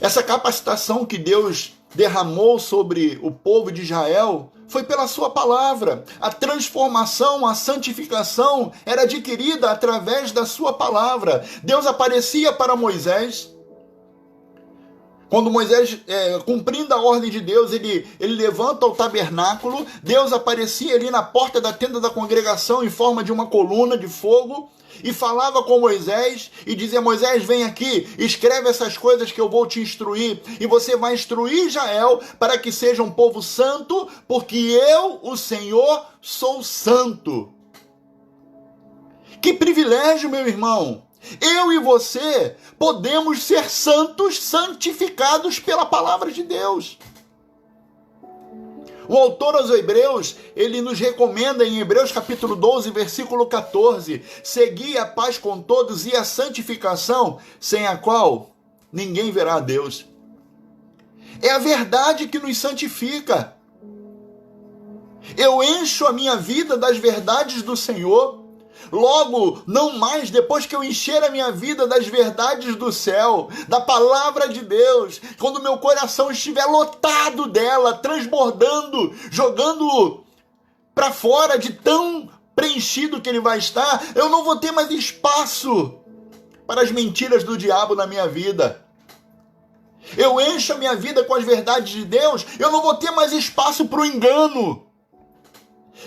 Essa capacitação que Deus derramou sobre o povo de Israel foi pela sua palavra. A transformação, a santificação era adquirida através da sua palavra. Deus aparecia para Moisés. Quando Moisés, cumprindo a ordem de Deus, ele levanta o tabernáculo, Deus aparecia ali na porta da tenda da congregação em forma de uma coluna de fogo e falava com Moisés e dizia: Moisés, vem aqui, escreve essas coisas que eu vou te instruir, e você vai instruir Israel para que seja um povo santo, porque eu, o Senhor, sou santo. Que privilégio, meu irmão! Eu e você podemos ser santos, santificados pela palavra de Deus. O autor aos Hebreus, ele nos recomenda em Hebreus capítulo 12, versículo 14, segui a paz com todos e a santificação, sem a qual ninguém verá a Deus. É a verdade que nos santifica. Eu encho a minha vida das verdades do Senhor. Logo, não mais depois que eu encher a minha vida das verdades do céu, da palavra de Deus, quando meu coração estiver lotado dela, transbordando, jogando para fora de tão preenchido que ele vai estar, eu não vou ter mais espaço para as mentiras do diabo na minha vida. Eu encho a minha vida com as verdades de Deus, eu não vou ter mais espaço para o engano.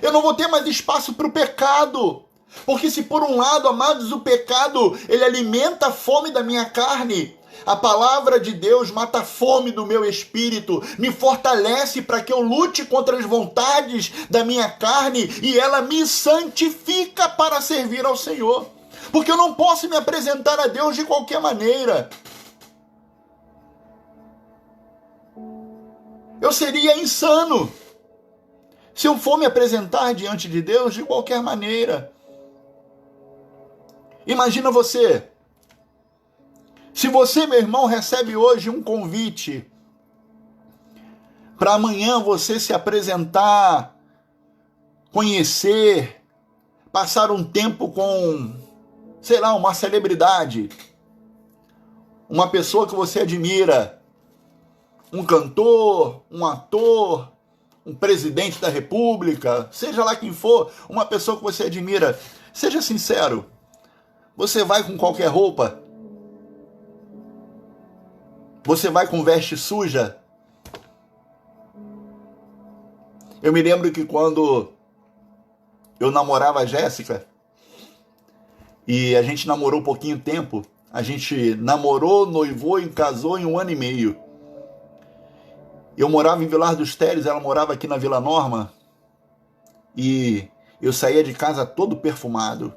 Eu não vou ter mais espaço para o pecado. Porque se por um lado, amados, o pecado, ele alimenta a fome da minha carne, a palavra de Deus mata a fome do meu espírito, me fortalece para que eu lute contra as vontades da minha carne e ela me santifica para servir ao Senhor. Porque eu não posso me apresentar a Deus de qualquer maneira. Eu seria insano se eu for me apresentar diante de Deus de qualquer maneira. Imagina você. Se você, meu irmão, recebe hoje um convite para amanhã você se apresentar, conhecer, passar um tempo com, sei lá, uma celebridade, uma pessoa que você admira, um cantor, um ator, um presidente da república, seja lá quem for, uma pessoa que você admira. Seja sincero, você vai com qualquer roupa? Você vai com veste suja? Eu me lembro que quando eu namorava a Jéssica, e a gente namorou pouquinho tempo, a gente namorou, noivou e casou em 1 ano e meio. Eu morava em Vilar dos Teles, ela morava aqui na Vila Norma, e eu saía de casa todo perfumado.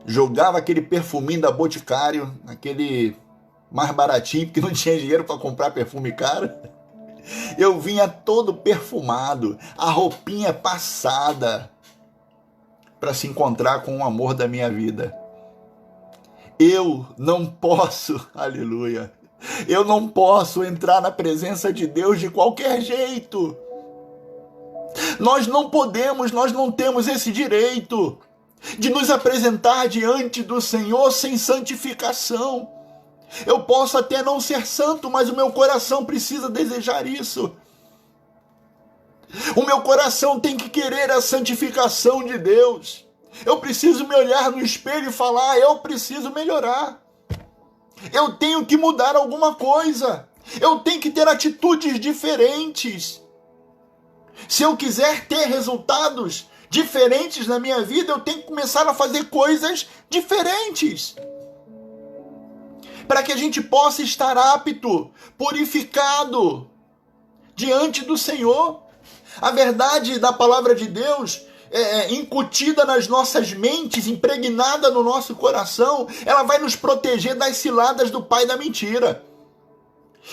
Jogava aquele perfuminho da Boticário, aquele mais baratinho, porque não tinha dinheiro para comprar perfume caro. Eu vinha todo perfumado, a roupinha passada, para se encontrar com o amor da minha vida. Eu não posso, aleluia, eu não posso entrar na presença de Deus de qualquer jeito. Nós não podemos, nós não temos esse direito de nos apresentar diante do Senhor sem santificação. Eu posso até não ser santo, mas o meu coração precisa desejar isso. O meu coração tem que querer a santificação de Deus. Eu preciso me olhar no espelho e falar, eu preciso melhorar. Eu tenho que mudar alguma coisa. Eu tenho que ter atitudes diferentes. Se eu quiser ter resultados diferentes na minha vida, eu tenho que começar a fazer coisas diferentes. Para que a gente possa estar apto, purificado diante do Senhor. A verdade da palavra de Deus incutida nas nossas mentes, impregnada no nosso coração, ela vai nos proteger das ciladas do pai da mentira.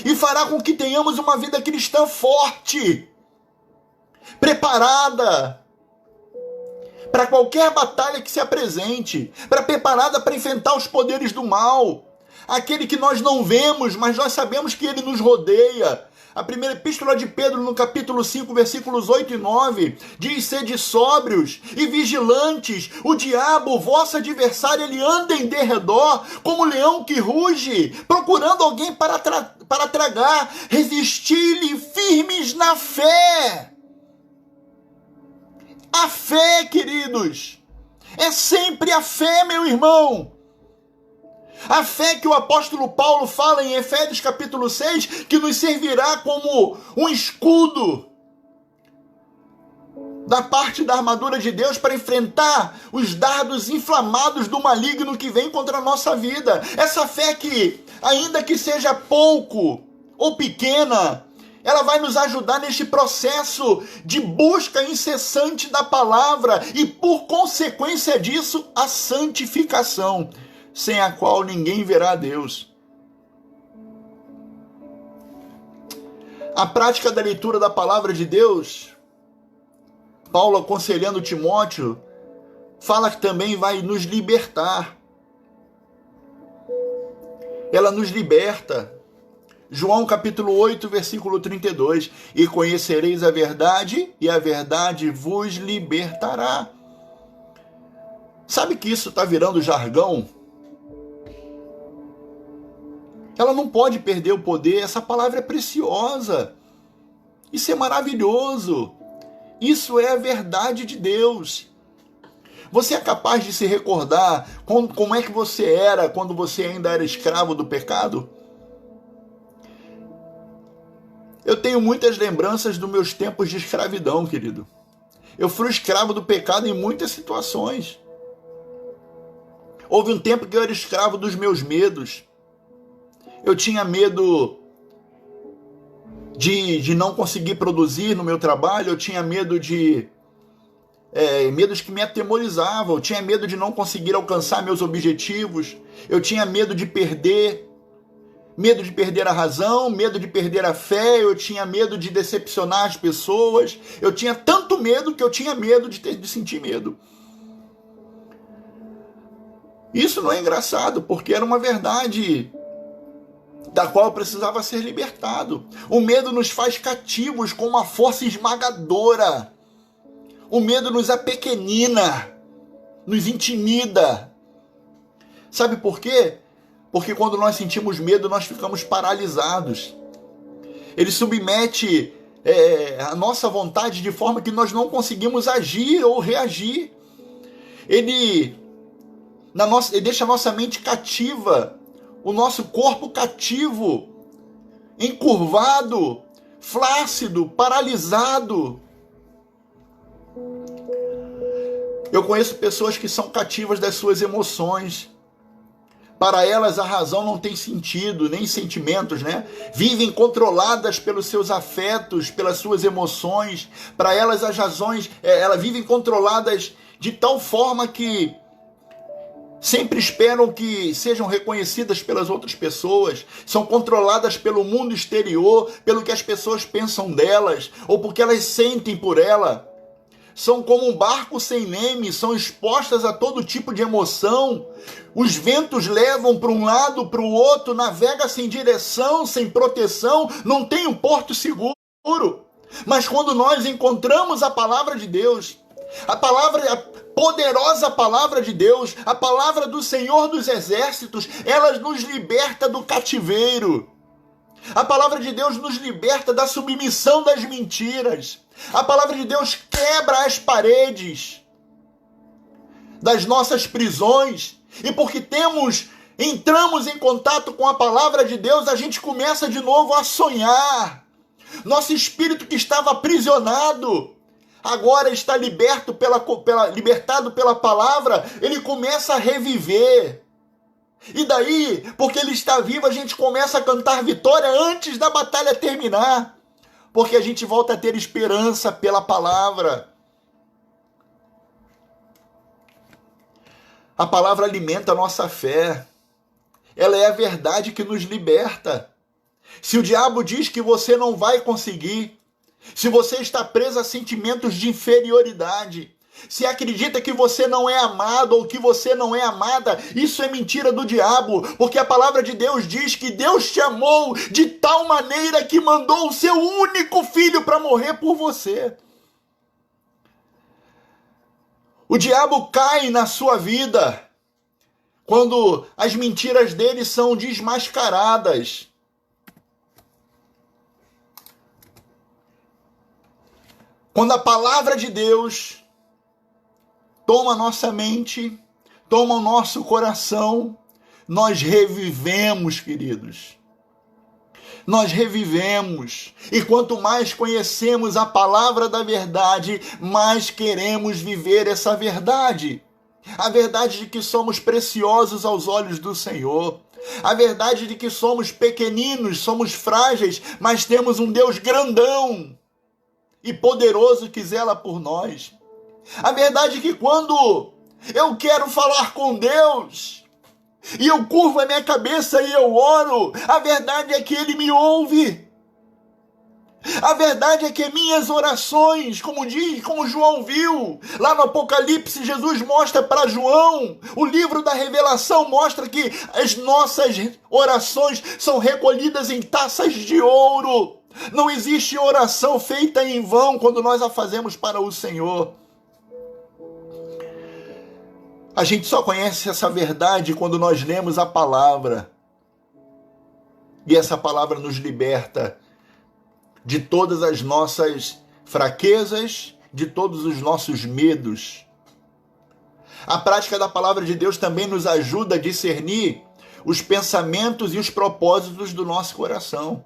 E fará com que tenhamos uma vida cristã forte, preparada para qualquer batalha que se apresente, preparada para enfrentar os poderes do mal, aquele que nós não vemos, mas nós sabemos que ele nos rodeia. A primeira epístola de Pedro, no capítulo 5, versículos 8 e 9, diz: sede sóbrios e vigilantes, o diabo, vosso adversário, ele anda em derredor, como leão que ruge, procurando alguém para tragar, resistir-lhe firmes na fé. A fé, queridos, é sempre a fé, meu irmão. A fé que o apóstolo Paulo fala em Efésios capítulo 6, que nos servirá como um escudo da parte da armadura de Deus para enfrentar os dardos inflamados do maligno que vem contra a nossa vida. Essa fé que, ainda que seja pouco ou pequena, ela vai nos ajudar neste processo de busca incessante da palavra e, por consequência disso, a santificação, sem a qual ninguém verá a Deus. A prática da leitura da palavra de Deus, Paulo aconselhando Timóteo, fala que também vai nos libertar. Ela nos liberta. João capítulo 8, versículo 32. E conhecereis a verdade, e a verdade vos libertará. Sabe que isso está virando jargão? Ela não pode perder o poder. Essa palavra é preciosa. Isso é maravilhoso. Isso é a verdade de Deus. Você é capaz de se recordar como é que você era quando você ainda era escravo do pecado? Eu tenho muitas lembranças dos meus tempos de escravidão, querido. Eu fui escravo do pecado em muitas situações. Houve um tempo que eu era escravo dos meus medos. Eu tinha medo de não conseguir produzir no meu trabalho, eu tinha medo medos que me atemorizavam, eu tinha medo de não conseguir alcançar meus objetivos, eu tinha medo de perder, Medo de perder a razão, medo de perder a fé, eu tinha medo de decepcionar as pessoas, eu tinha tanto medo que eu tinha medo de sentir medo. Isso não é engraçado, porque era uma verdade da qual eu precisava ser libertado. O medo nos faz cativos com uma força esmagadora. O medo nos apequenina, nos intimida. Sabe por quê? Porque quando nós sentimos medo, nós ficamos paralisados. Ele submete a nossa vontade de forma que nós não conseguimos agir ou reagir. Ele deixa a nossa mente cativa, o nosso corpo cativo, encurvado, flácido, paralisado. Eu conheço pessoas que são cativas das suas emoções. Para elas a razão não tem sentido, nem sentimentos, né? Vivem controladas pelos seus afetos, pelas suas emoções. Para elas as razões, elas vivem controladas de tal forma que sempre esperam que sejam reconhecidas pelas outras pessoas. São controladas pelo mundo exterior, pelo que as pessoas pensam delas, ou porque elas sentem por ela. São como um barco sem leme, são expostas a todo tipo de emoção. Os ventos levam para um lado, para o outro, navega sem direção, sem proteção, não tem um porto seguro. Mas quando nós encontramos a palavra de Deus, a poderosa palavra de Deus, a palavra do Senhor dos Exércitos, ela nos liberta do cativeiro. A palavra de Deus nos liberta da submissão das mentiras. A palavra de Deus quebra as paredes das nossas prisões. E porque entramos em contato com a palavra de Deus, a gente começa de novo a sonhar. Nosso espírito que estava aprisionado, agora está libertado pela palavra, ele começa a reviver. E daí, porque ele está vivo, a gente começa a cantar vitória antes da batalha terminar. Porque a gente volta a ter esperança pela palavra. A palavra alimenta a nossa fé. Ela é a verdade que nos liberta. Se o diabo diz que você não vai conseguir, se você está preso a sentimentos de inferioridade, se acredita que você não é amado ou que você não é amada, isso é mentira do diabo, porque a palavra de Deus diz que Deus te amou de tal maneira que mandou o seu único filho para morrer por você. O diabo cai na sua vida quando as mentiras dele são desmascaradas. Quando a palavra de Deus toma a nossa mente, toma o nosso coração, nós revivemos, queridos. Nós revivemos. E quanto mais conhecemos a palavra da verdade, mais queremos viver essa verdade. A verdade de que somos preciosos aos olhos do Senhor. A verdade de que somos pequeninos, somos frágeis, mas temos um Deus grandão e poderoso que zela por nós. A verdade é que quando eu quero falar com Deus e eu curvo a minha cabeça e eu oro, a verdade é que Ele me ouve. A verdade é que minhas orações, como João viu, lá no Apocalipse, Jesus mostra para João, o livro da revelação mostra que as nossas orações são recolhidas em taças de ouro. Não existe oração feita em vão quando nós a fazemos para o Senhor. A gente só conhece essa verdade quando nós lemos a palavra. E essa palavra nos liberta de todas as nossas fraquezas, de todos os nossos medos. A prática da palavra de Deus também nos ajuda a discernir os pensamentos e os propósitos do nosso coração.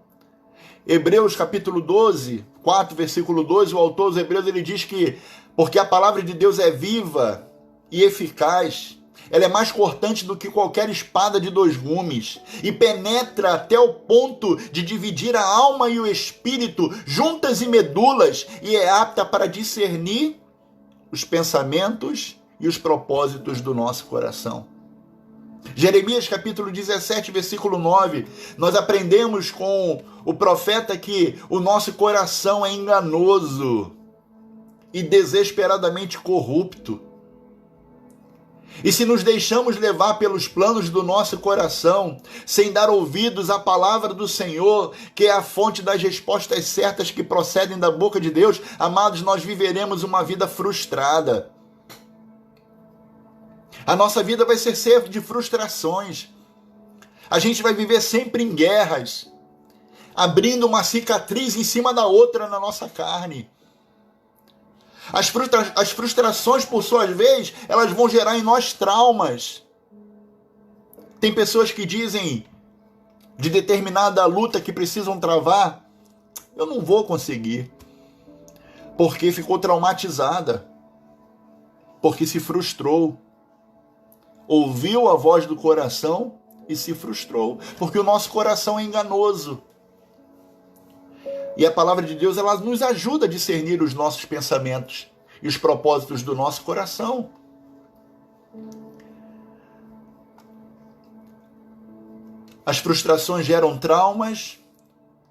Hebreus capítulo 12, 4, versículo 12, o autor dos Hebreus ele diz que porque a palavra de Deus é viva e eficaz, ela é mais cortante do que qualquer espada de 2 gumes e penetra até o ponto de dividir a alma e o espírito, juntas e medulas, e é apta para discernir os pensamentos e os propósitos do nosso coração. Jeremias capítulo 17, versículo 9, nós aprendemos com o profeta que o nosso coração é enganoso e desesperadamente corrupto. E se nos deixamos levar pelos planos do nosso coração, sem dar ouvidos à palavra do Senhor, que é a fonte das respostas certas que procedem da boca de Deus, amados, nós viveremos uma vida frustrada. A nossa vida vai ser sempre de frustrações. A gente vai viver sempre em guerras, abrindo uma cicatriz em cima da outra na nossa carne. As frustrações, por sua vez, elas vão gerar em nós traumas. Tem pessoas que dizem de determinada luta que precisam travar, eu não vou conseguir, porque ficou traumatizada, porque se frustrou, ouviu a voz do coração e se frustrou, porque o nosso coração é enganoso. E a palavra de Deus, ela nos ajuda a discernir os nossos pensamentos e os propósitos do nosso coração. As frustrações geram traumas,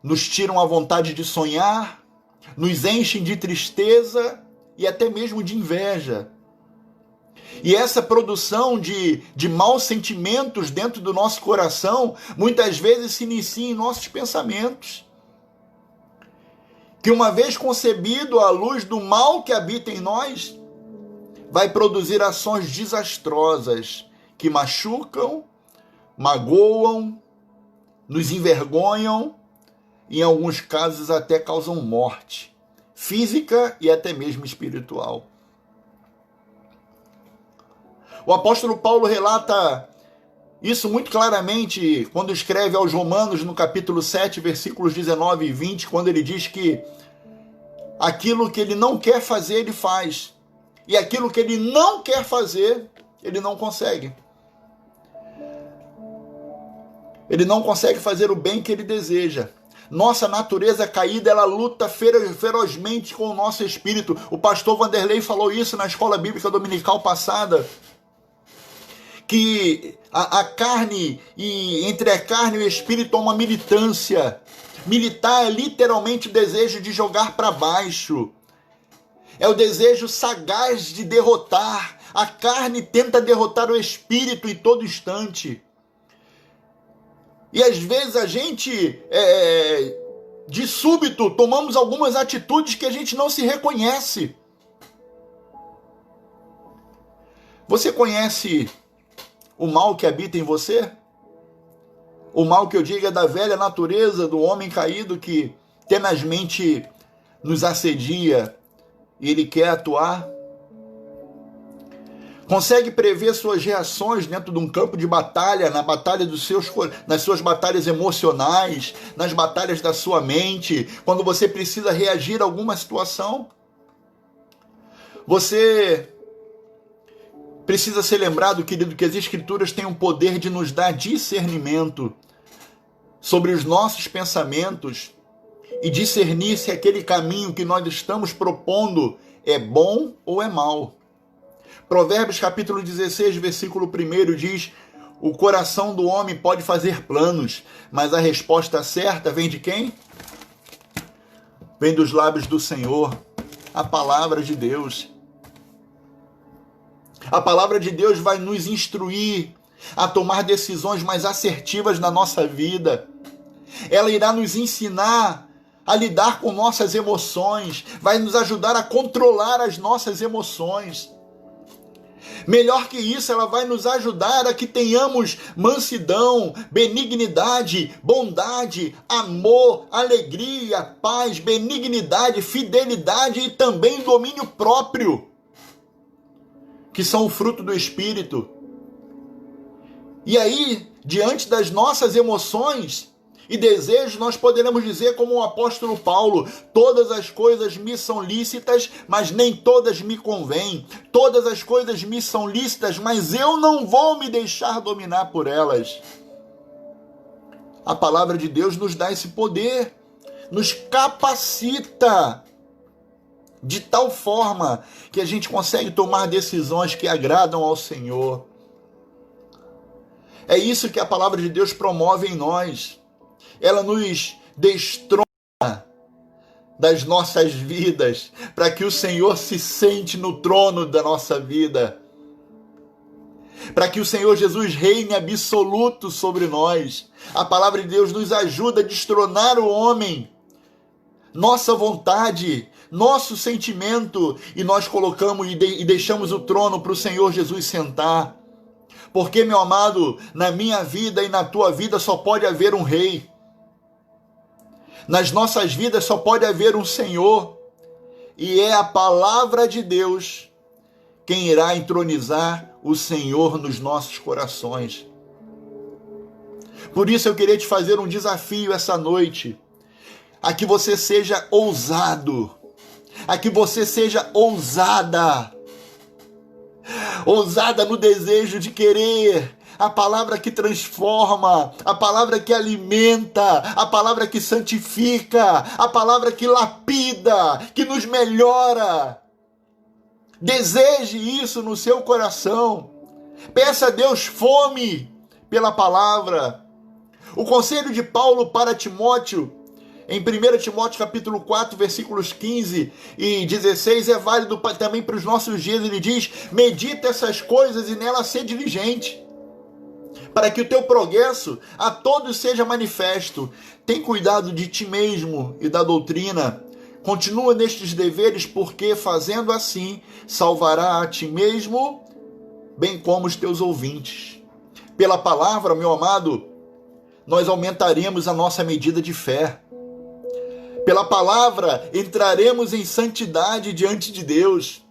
nos tiram a vontade de sonhar, nos enchem de tristeza e até mesmo de inveja. E essa produção de maus sentimentos dentro do nosso coração, muitas vezes se inicia em nossos pensamentos, que uma vez concebido à luz do mal que habita em nós, vai produzir ações desastrosas que machucam, magoam, nos envergonham e em alguns casos até causam morte física e até mesmo espiritual. O apóstolo Paulo relata isso muito claramente quando escreve aos Romanos, no capítulo 7, versículos 19 e 20, quando ele diz que aquilo que ele não quer fazer, ele faz. E aquilo que ele não quer fazer, ele não consegue. Ele não consegue fazer o bem que ele deseja. Nossa natureza caída, ela luta ferozmente com o nosso espírito. O pastor Vanderlei falou isso na escola bíblica dominical passada, que a carne, e entre a carne e o espírito há uma militância. Militar é literalmente o desejo de jogar para baixo. É o desejo sagaz de derrotar. A carne tenta derrotar o espírito em todo instante. E às vezes a gente, de súbito, tomamos algumas atitudes que a gente não se reconhece. Você conhece o mal que habita em você? O mal que eu digo é da velha natureza do homem caído que tenazmente nos assedia e ele quer atuar. Consegue prever suas reações dentro de um campo de batalha, nas suas batalhas emocionais, nas batalhas da sua mente, quando você precisa reagir a alguma situação? Você precisa ser lembrado, querido, que as Escrituras têm o poder de nos dar discernimento sobre os nossos pensamentos e discernir se aquele caminho que nós estamos propondo é bom ou é mau. Provérbios capítulo 16, versículo 1 diz: o coração do homem pode fazer planos, mas a resposta certa vem de quem? Vem dos lábios do Senhor, a palavra de Deus. A palavra de Deus vai nos instruir a tomar decisões mais assertivas na nossa vida. Ela irá nos ensinar a lidar com nossas emoções, vai nos ajudar a controlar as nossas emoções. Melhor que isso, ela vai nos ajudar a que tenhamos mansidão, benignidade, bondade, amor, alegria, paz, benignidade, fidelidade e também domínio próprio, que são o fruto do Espírito. E aí, diante das nossas emoções e desejos, nós poderemos dizer como o apóstolo Paulo: todas as coisas me são lícitas, mas nem todas me convêm. Todas as coisas me são lícitas, mas eu não vou me deixar dominar por elas. A palavra de Deus nos dá esse poder, nos capacita de tal forma que a gente consegue tomar decisões que agradam ao Senhor. É isso que a palavra de Deus promove em nós. Ela nos destrona das nossas vidas, para que o Senhor se sente no trono da nossa vida, para que o Senhor Jesus reine absoluto sobre nós. A palavra de Deus nos ajuda a destronar o homem, nossa vontade, nosso sentimento, e nós colocamos e deixamos o trono para o Senhor Jesus sentar. Porque, meu amado, na minha vida e na tua vida só pode haver um rei. Nas nossas vidas só pode haver um Senhor. E é a palavra de Deus quem irá entronizar o Senhor nos nossos corações. Por isso eu queria te fazer um desafio essa noite, a que você seja ousado, a que você seja ousada no desejo de querer a palavra que transforma, a palavra que alimenta, a palavra que santifica, a palavra que lapida, que nos melhora. Deseje isso no seu coração. Peça a Deus fome pela palavra. O conselho de Paulo para Timóteo, em 1 Timóteo capítulo 4, versículos 15 e 16, é válido também para os nossos dias. Ele diz: medita essas coisas e nela ser diligente, para que o teu progresso a todos seja manifesto. Tem cuidado de ti mesmo e da doutrina. Continua nestes deveres, porque fazendo assim, salvará a ti mesmo, bem como os teus ouvintes. Pela palavra, meu amado, nós aumentaremos a nossa medida de fé. Pela palavra, entraremos em santidade diante de Deus.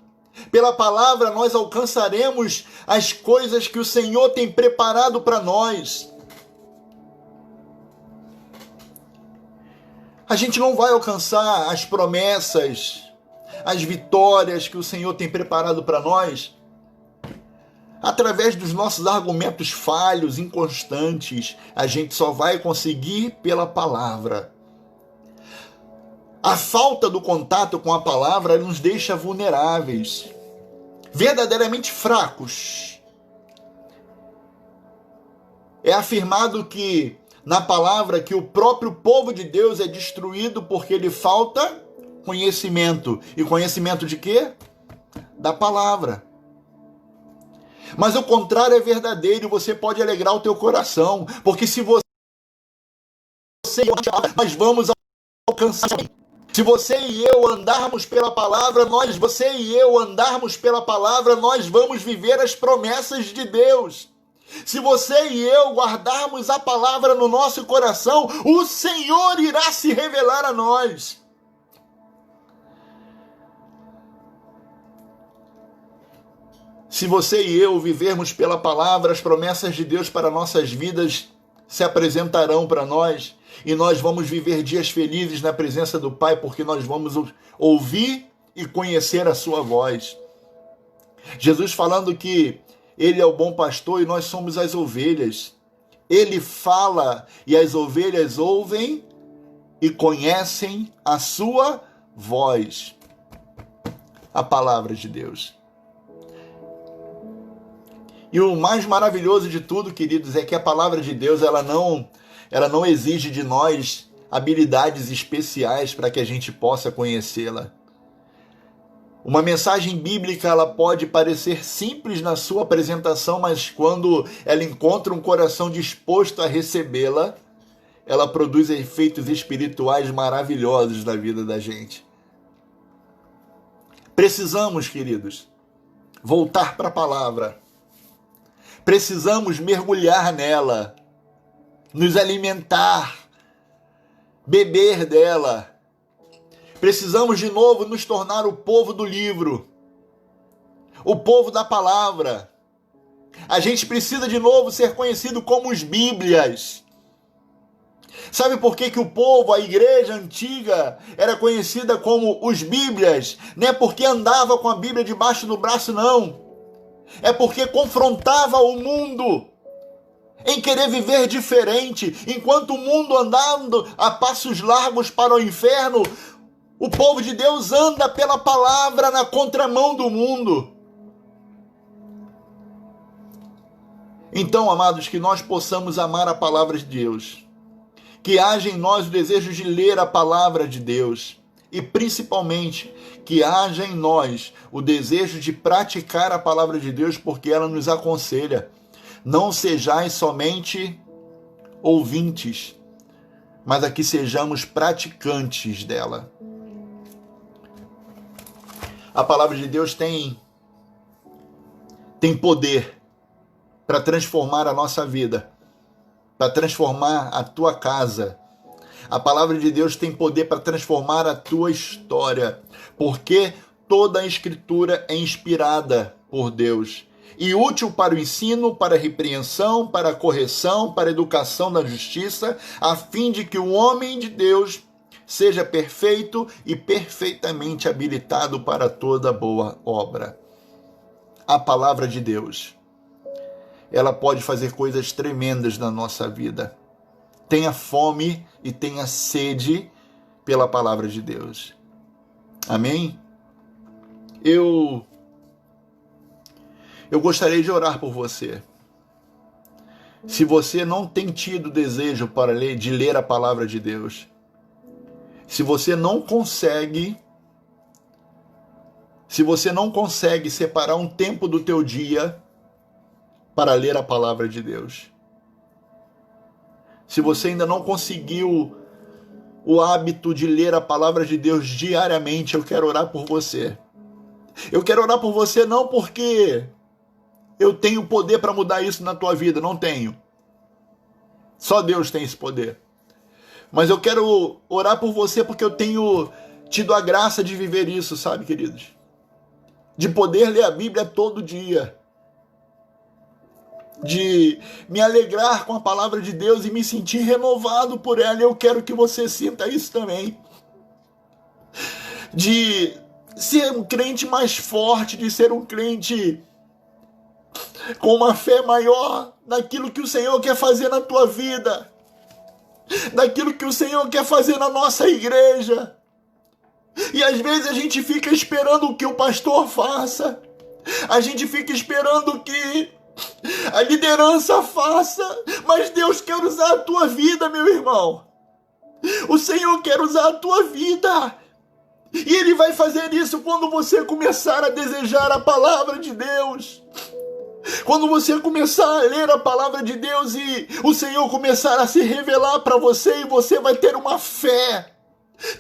Pela palavra, nós alcançaremos as coisas que o Senhor tem preparado para nós. A gente não vai alcançar as promessas, as vitórias que o Senhor tem preparado para nós através dos nossos argumentos falhos, inconstantes. A gente só vai conseguir pela palavra. A falta do contato com a palavra nos deixa vulneráveis, verdadeiramente fracos. É afirmado que na palavra que o próprio povo de Deus é destruído porque lhe falta conhecimento. E conhecimento de quê? Da palavra. Mas o contrário é verdadeiro, e você pode alegrar o teu coração, porque se você nós vamos alcançar. Se você e eu andarmos pela palavra, nós vamos viver as promessas de Deus. Se você e eu guardarmos a palavra no nosso coração, o Senhor irá se revelar a nós. Se você e eu vivermos pela palavra, as promessas de Deus para nossas vidas se apresentarão para nós, e nós vamos viver dias felizes na presença do Pai, porque nós vamos ouvir e conhecer a sua voz. Jesus falando que Ele é o bom pastor e nós somos as ovelhas. Ele fala e as ovelhas ouvem e conhecem a sua voz. A palavra de Deus. E o mais maravilhoso de tudo, queridos, é que a palavra de Deus, ela não exige de nós habilidades especiais para que a gente possa conhecê-la. Uma mensagem bíblica, ela pode parecer simples na sua apresentação, mas quando ela encontra um coração disposto a recebê-la, ela produz efeitos espirituais maravilhosos na vida da gente. Precisamos, queridos, voltar para a palavra. Precisamos mergulhar nela, nos alimentar, beber dela. Precisamos de novo nos tornar o povo do livro, o povo da palavra. A gente precisa de novo ser conhecido como os Bíblias. Sabe por que o povo, a igreja antiga, era conhecida como os Bíblias? Não é porque andava com a Bíblia debaixo do braço, não. É porque confrontava o mundo em querer viver diferente. Enquanto o mundo andando a passos largos para o inferno, o povo de Deus anda pela palavra na contramão do mundo. Então, amados, que nós possamos amar a palavra de Deus, que haja em nós o desejo de ler a palavra de Deus e, principalmente, que haja em nós o desejo de praticar a palavra de Deus, porque ela nos aconselha. Não sejais somente ouvintes, mas aqui sejamos praticantes dela. A palavra de Deus tem poder para transformar a nossa vida, para transformar a tua casa. A palavra de Deus tem poder para transformar a tua história, porque toda a Escritura é inspirada por Deus e útil para o ensino, para a repreensão, para a correção, para a educação na justiça, a fim de que o homem de Deus seja perfeito e perfeitamente habilitado para toda boa obra. A palavra de Deus, ela pode fazer coisas tremendas na nossa vida. Tenha fome e tenha sede pela palavra de Deus. Amém? Eu gostaria de orar por você. Se você não tem tido desejo de ler a palavra de Deus, se você não consegue separar um tempo do teu dia para ler a palavra de Deus, se você ainda não conseguiu o hábito de ler a palavra de Deus diariamente, eu quero orar por você. Eu quero orar por você não porque eu tenho poder para mudar isso na tua vida, não tenho. Só Deus tem esse poder. Mas eu quero orar por você porque eu tenho tido a graça de viver isso, sabe, queridos? De poder ler a Bíblia todo dia. De me alegrar com a palavra de Deus e me sentir renovado por ela. Eu quero que você sinta isso também. De ser um crente mais forte, de ser um crente com uma fé maior naquilo que o Senhor quer fazer na tua vida, daquilo que o Senhor quer fazer na nossa igreja. E às vezes a gente fica esperando que o pastor faça, a gente fica esperando que a liderança faça, mas Deus quer usar a tua vida, meu irmão. O Senhor quer usar a tua vida. E Ele vai fazer isso quando você começar a desejar a palavra de Deus. Quando você começar a ler a palavra de Deus e o Senhor começar a se revelar para você, e você vai ter uma fé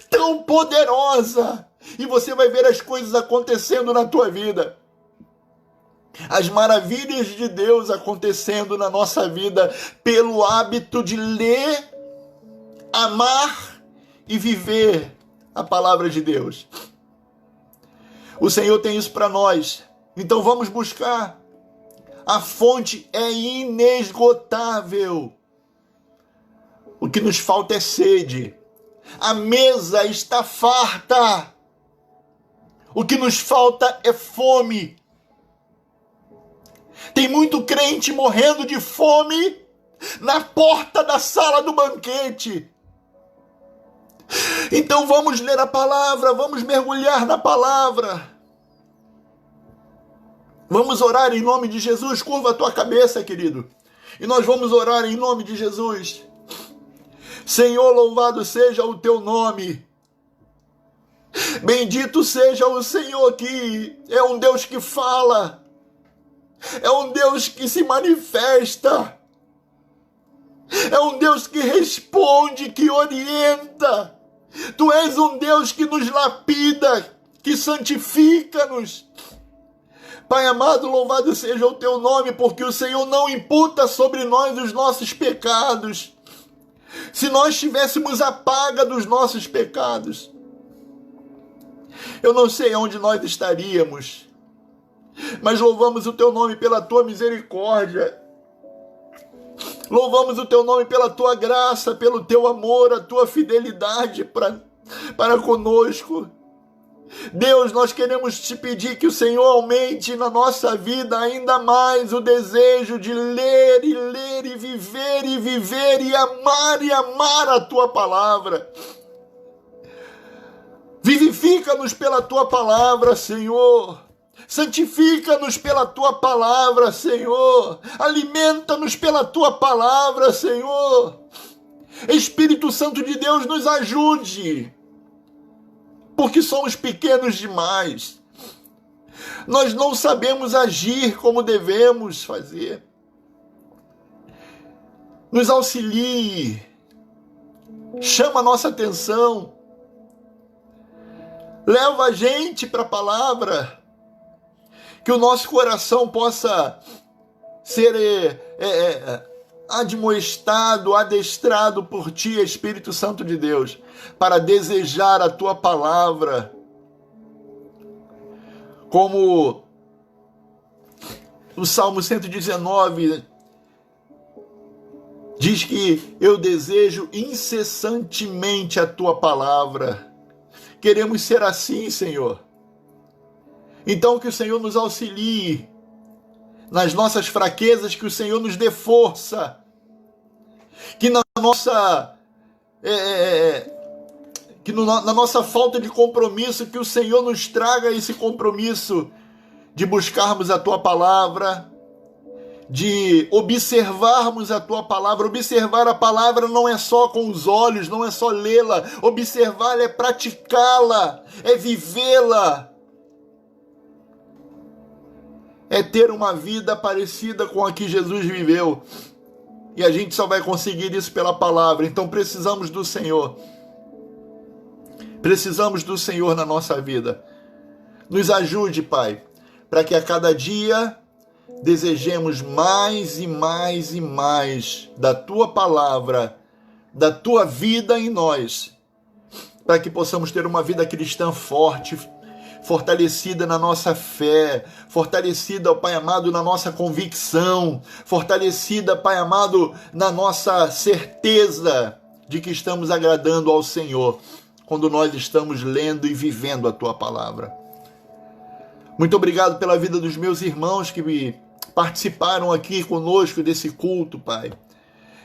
tão poderosa, e você vai ver as coisas acontecendo na tua vida. As maravilhas de Deus acontecendo na nossa vida pelo hábito de ler, amar e viver a palavra de Deus. O Senhor tem isso para nós. Então vamos buscar. A fonte é inesgotável. O que nos falta é sede. A mesa está farta. O que nos falta é fome. Tem muito crente morrendo de fome na porta da sala do banquete. Então vamos ler a palavra, vamos mergulhar na palavra. Vamos orar em nome de Jesus. Curva a tua cabeça, querido. E nós vamos orar em nome de Jesus. Senhor, louvado seja o teu nome. Bendito seja o Senhor, que é um Deus que fala. É um Deus que se manifesta. É um Deus que responde, que orienta. Tu és um Deus que nos lapida, que santifica-nos. Pai amado, louvado seja o teu nome, porque o Senhor não imputa sobre nós os nossos pecados. Se nós tivéssemos a paga dos nossos pecados, eu não sei onde nós estaríamos, mas louvamos o teu nome pela tua misericórdia. Louvamos o teu nome pela tua graça, pelo teu amor, a tua fidelidade para conosco. Deus, nós queremos te pedir que o Senhor aumente na nossa vida ainda mais o desejo de ler e viver e amar a tua palavra. Vivifica-nos pela tua palavra, Senhor. Santifica-nos pela tua palavra, Senhor. Alimenta-nos pela tua palavra, Senhor. Espírito Santo de Deus, nos ajude, porque somos pequenos demais. Nós não sabemos agir como devemos fazer. Nos auxilie, chama a nossa atenção, leva a gente para a palavra, que o nosso coração possa ser admoestado, adestrado por Ti, Espírito Santo de Deus, para desejar a Tua palavra, como o Salmo 119 diz que eu desejo incessantemente a Tua palavra. Queremos ser assim, Senhor. Então que o Senhor nos auxilie nas nossas fraquezas, que o Senhor nos dê força, que na nossa na nossa falta de compromisso, que o Senhor nos traga esse compromisso de buscarmos a Tua palavra, de observarmos a Tua palavra. Observar a palavra não é só com os olhos, não é só lê-la. Observá-la é praticá-la, é vivê-la, é ter uma vida parecida com a que Jesus viveu. E a gente só vai conseguir isso pela palavra. Então precisamos do Senhor. Precisamos do Senhor na nossa vida. Nos ajude, Pai, para que a cada dia desejemos mais e mais e mais da Tua palavra, da Tua vida em nós, para que possamos ter uma vida cristã forte, fortalecida na nossa fé, fortalecida, ó Pai amado, na nossa convicção, fortalecida, Pai amado, na nossa certeza de que estamos agradando ao Senhor, quando nós estamos lendo e vivendo a Tua palavra. Muito obrigado pela vida dos meus irmãos que participaram aqui conosco desse culto, Pai.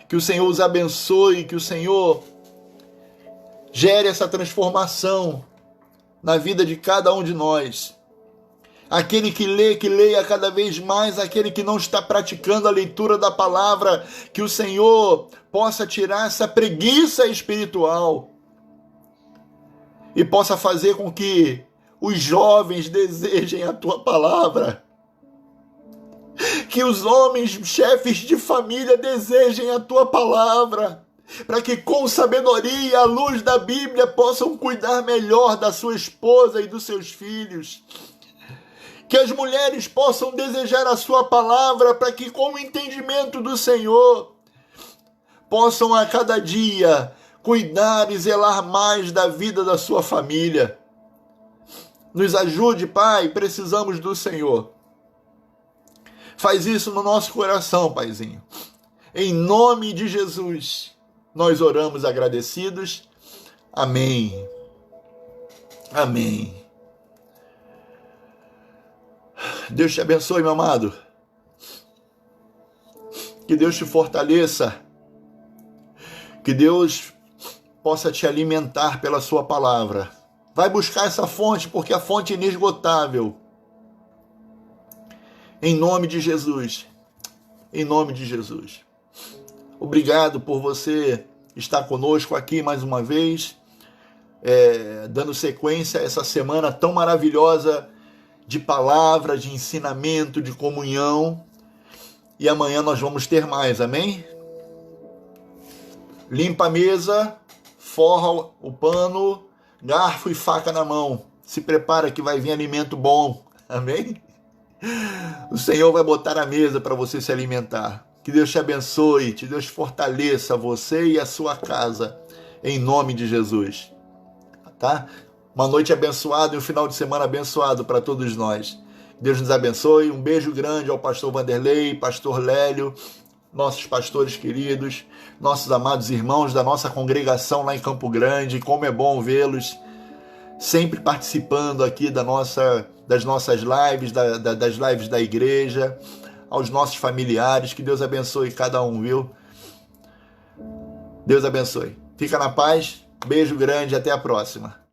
Que o Senhor os abençoe, que o Senhor gere essa transformação na vida de cada um de nós. Aquele que lê, que leia cada vez mais. Aquele que não está praticando a leitura da palavra, que o Senhor possa tirar essa preguiça espiritual e possa fazer com que os jovens desejem a Tua palavra. Que os homens, chefes de família, desejem a Tua palavra, para que com sabedoria, à luz da Bíblia, possam cuidar melhor da sua esposa e dos seus filhos. Que as mulheres possam desejar a Sua palavra, para que com o entendimento do Senhor, possam a cada dia cuidar e zelar mais da vida da sua família. Nos ajude, Pai, precisamos do Senhor. Faz isso no nosso coração, Paizinho. Em nome de Jesus, nós oramos agradecidos. Amém. Amém. Deus te abençoe, meu amado. Que Deus te fortaleça. Que Deus possa te alimentar pela Sua palavra. Vai buscar essa fonte, porque a fonte é inesgotável. Em nome de Jesus. Em nome de Jesus. Obrigado por você estar conosco aqui mais uma vez, dando sequência a essa semana tão maravilhosa de palavra, de ensinamento, de comunhão. E amanhã nós vamos ter mais, amém? Limpa a mesa, forra o pano, garfo e faca na mão. Se prepara que vai vir alimento bom. Amém? O Senhor vai botar a mesa para você se alimentar. Que Deus te abençoe, que Deus fortaleça você e a sua casa. Em nome de Jesus. Tá? Uma noite abençoada e um final de semana abençoado para todos nós. Deus nos abençoe. Um beijo grande ao pastor Vanderlei, pastor Lélio, nossos pastores queridos, nossos amados irmãos da nossa congregação lá em Campo Grande. Como é bom vê-los sempre participando aqui das nossas lives, das lives da igreja, aos nossos familiares. Que Deus abençoe cada um, viu? Deus abençoe. Fica na paz. Beijo grande, até a próxima.